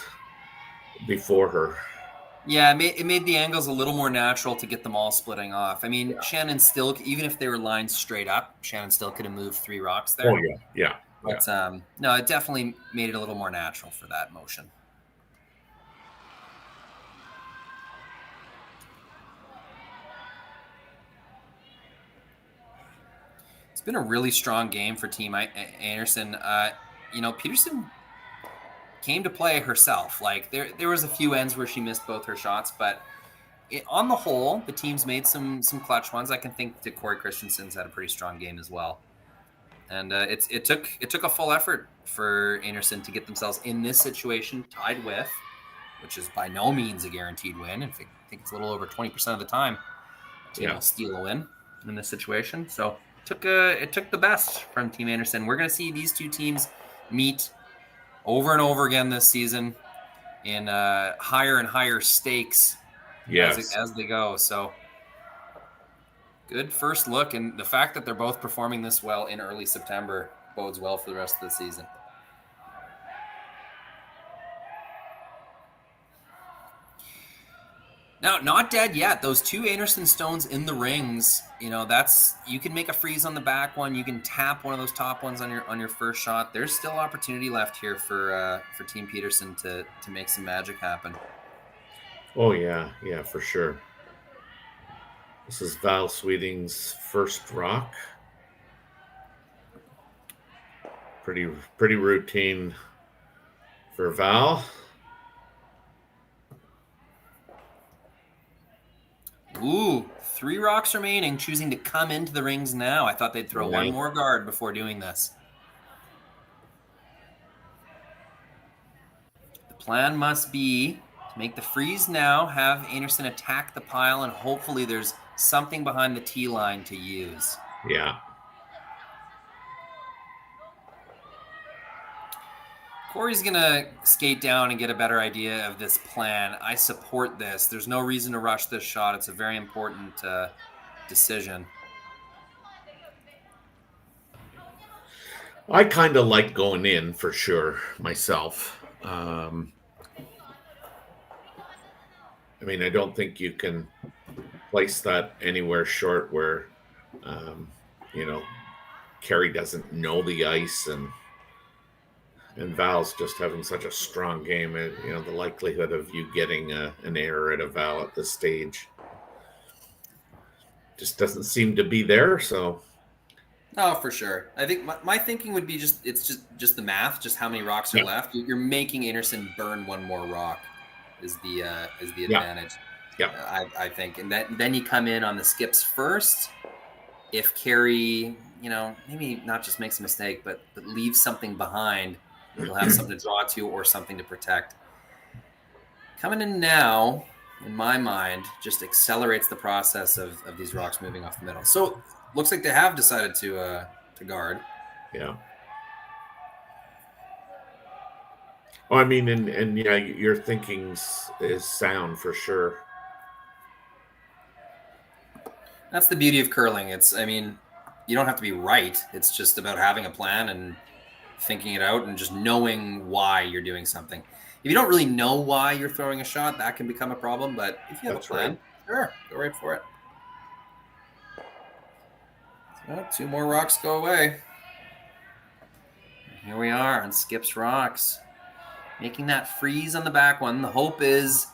before her. Yeah, it made the angles a little more natural to get them all splitting off. I mean, Shannon still, even if they were lined straight up, Shannon still could have moved 3 rocks there. Oh, yeah. But no, it definitely made it a little more natural for that motion. It's been a really strong game for Team Einarson. Peterson came to play herself. Like there was a few ends where she missed both her shots, but on the whole, the team's made some clutch ones. I can think that Corey Christensen's had a pretty strong game as well. And it took a full effort for Einarson to get themselves in this situation, tied with, which is by no means a guaranteed win. In fact, I think it's a little over 20% of the time to steal a win in this situation. So it took the best from Team Einarson. We're going to see these two teams meet over and over again this season in higher and higher stakes as they go. So good first look, and the fact that they're both performing this well in early September bodes well for the rest of the season. Now, not dead yet. Those 2 Einarson stones in the rings, you can make a freeze on the back one. You can tap one of those top ones on your first shot. There's still opportunity left here for Team Peterson to make some magic happen. Oh yeah, for sure. This is Val Sweeting's first rock. Pretty routine for Val. Ooh, 3 rocks remaining, choosing to come into the rings now. I thought they'd throw one more guard before doing this. The plan must be to make the freeze now, have Einarson attack the pile, and hopefully there's something behind the tee line to use. Yeah. Corey's going to skate down and get a better idea of this plan. I support this. There's no reason to rush this shot. It's a very important decision. I kind of like going in for sure myself. I don't think you can place that anywhere short where, Kerri doesn't know the ice and Val's just having such a strong game. The likelihood of you getting an error at a Val at this stage just doesn't seem to be there. So, oh, for sure. I think my thinking would be just the math, just how many rocks are left. You're making Einarson burn one more rock is the advantage. Yeah, I think, and then you come in on the skips first. If Kerri, maybe not just makes a mistake, but leaves something behind, you'll have something to draw to or something to protect. Coming in now, in my mind, just accelerates the process of these rocks moving off the middle. So looks like they have decided to guard. Yeah. Oh, I mean, and yeah, your thinking is sound for sure. That's the beauty of curling. I mean, you don't have to be right. It's just about having a plan and thinking it out and just knowing why you're doing something. If you don't really know why you're throwing a shot, that can become a problem. But if you have a plan, sure, go right for it. So, 2 more rocks go away. And here we are on Skip's rocks. Making that freeze on the back one. The hope is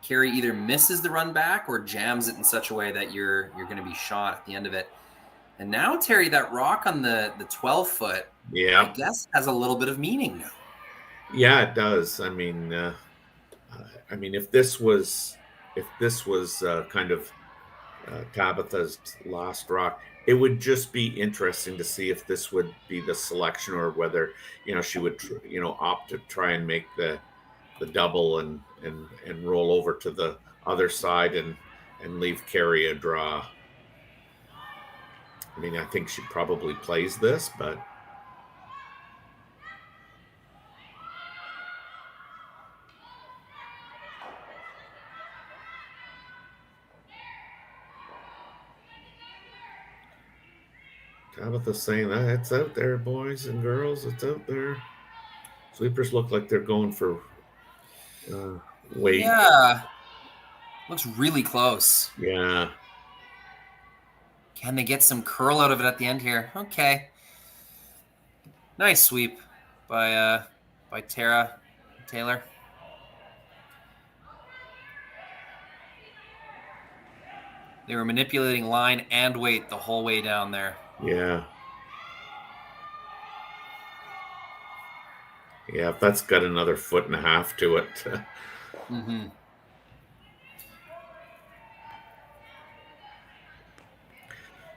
Kerri either misses the run back or jams it in such a way that you're going to be shot at the end of it. And now, Terry, that rock on the 12-foot, yeah, I guess has a little bit of meaning now. Yeah, it does. I mean, if this was kind of Tabitha's last rock, it would just be interesting to see if this would be the selection or whether she would opt to try and make the double and roll over to the other side and leave Kerri a draw. I mean, I think she probably plays this, but. Tabitha's saying that it's out there, boys and girls. It's out there. Sweepers look like they're going for weight. Yeah. Looks really close. Yeah. Can they get some curl out of it at the end here? Okay. Nice sweep by Tara Taylor. They were manipulating line and weight the whole way down there. Yeah. Yeah, if that's got another 1.5 feet to it. Mm-hmm.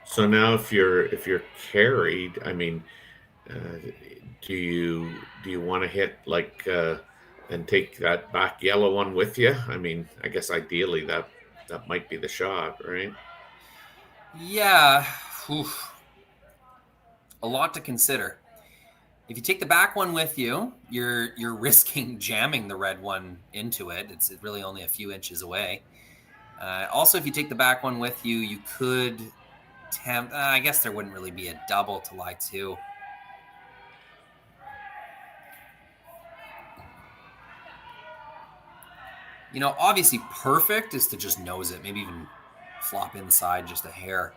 So now if you're carried, I mean, do you want to hit and take that back yellow one with you? I mean, I guess ideally that might be the shot, right? Yeah. Oof. A lot to consider. If you take the back one with you, you're risking jamming the red one into it. It's really only a few inches away. Also, if you take the back one with you, you could attempt. I guess there wouldn't really be a double to lie to. Obviously, perfect is to just nose it. Maybe even flop inside just a hair.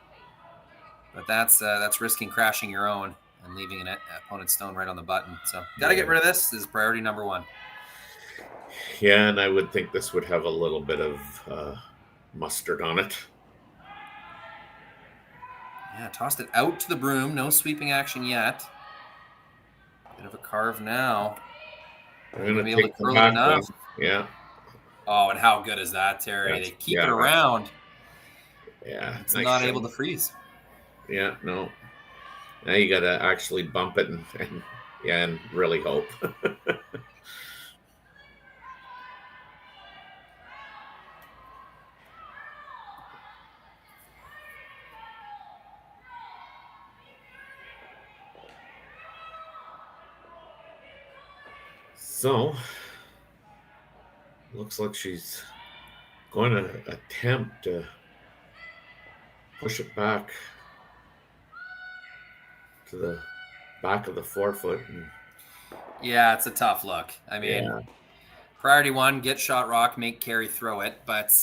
But that's risking crashing your own and leaving an opponent's stone right on the button. So got to get rid of this. This is priority number 1. Yeah, and I would think this would have a little bit of mustard on it. Yeah, tossed it out to the broom. No sweeping action yet. Bit of a carve now. I'm going to be able to curl it enough. Yeah. Oh, and how good is that, Terry? They keep it around. Yeah. It's not able to freeze. Yeah, no. Now you got to actually bump it and really hope. So, looks like she's going to attempt to push it back to the back of the 4-foot. Yeah, it's a tough look. I mean, priority 1, get shot rock, make Kerri throw it. But,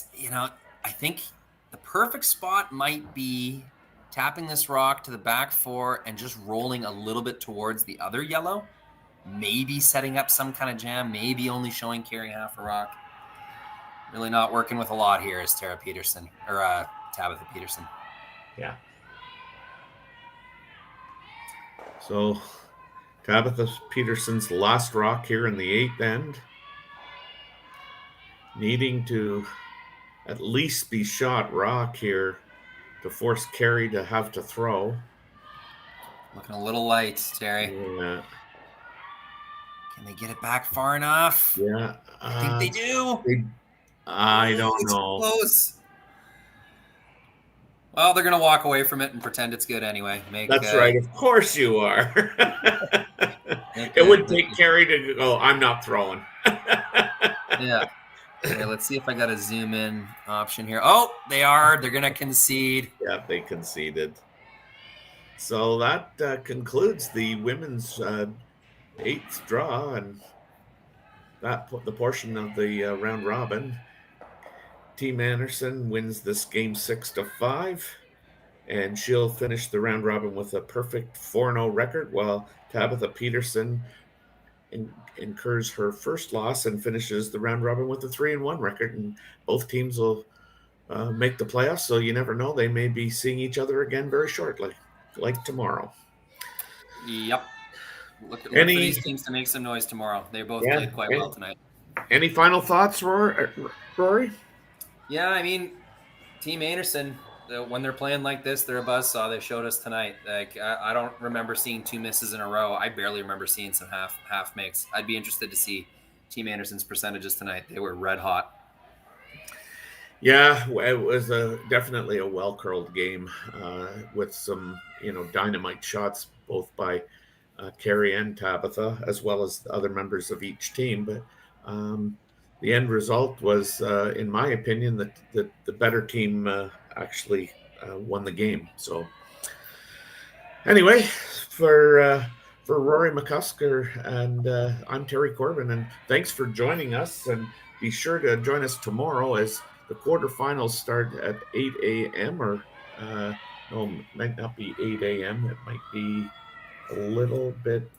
I think the perfect spot might be tapping this rock to the back 4 and just rolling a little bit towards the other yellow. Maybe setting up some kind of jam, maybe only showing Kerri half a rock. Really not working with a lot here is Tabitha Peterson. Yeah. So Tabitha Peterson's last rock here in the 8th end. Needing to at least be shot rock here to force Kerri to have to throw. Looking a little light, Terry. Yeah. Can they get it back far enough? Yeah. I think they do. I don't It's know. close. Well, they're going to walk away from it and pretend it's good anyway. That's right. Of course you are. It would take Kerri to go, I'm not throwing. Yeah. Okay, let's see if I got a zoom in option here. Oh, they are. They're going to concede. Yeah, they conceded. So that concludes the women's 8th draw and the portion of the round robin. Team Einarson wins this game 6-5, and she'll finish the round robin with a perfect 4-0 record, while Tabitha Peterson incurs her first loss and finishes the round robin with a 3-1 record. And both teams will make the playoffs, so you never know. They may be seeing each other again very shortly, like tomorrow. Yep. Look for these teams to make some noise tomorrow. They both played quite well tonight. Any final thoughts, Rory? Yeah, I mean, Team Einarson, when they're playing like this, they're a buzzsaw. They showed us tonight. Like, I don't remember seeing 2 misses in a row. I barely remember seeing some half makes. I'd be interested to see Team Anderson's percentages tonight. They were red hot. Yeah, it was definitely a well-curled game with some, dynamite shots both by Kerri and Tabitha, as well as the other members of each team. But the end result was, in my opinion, that the better team actually won the game. So anyway, for Rory McCusker and I'm Terry Corbin, and thanks for joining us. And be sure to join us tomorrow as the quarterfinals start at 8 a.m. or no, it might not be 8 a.m. It might be a little bit.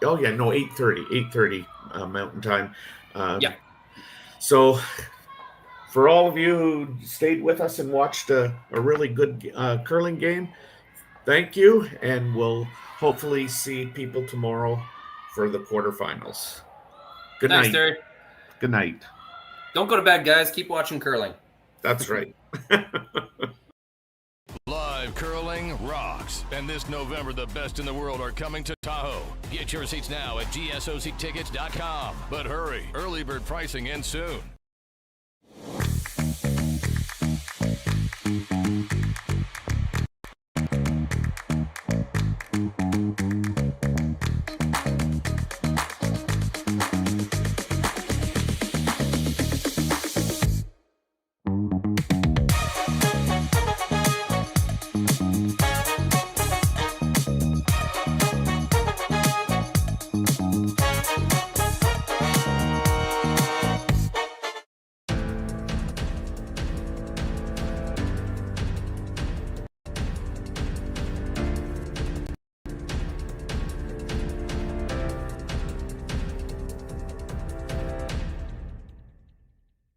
Oh yeah, no, 8:30 Mountain Time. Yeah. So for all of you who stayed with us and watched a really good curling game, thank you, and we'll hopefully see people tomorrow for the quarterfinals. Good Thanks, night. Terry. Good night. Don't go to bed, guys. Keep watching curling. That's right. Live curling rocks. And this November, the best in the world are coming to Tahoe. Get your seats now at gsoctickets.com. But hurry, early bird pricing ends soon.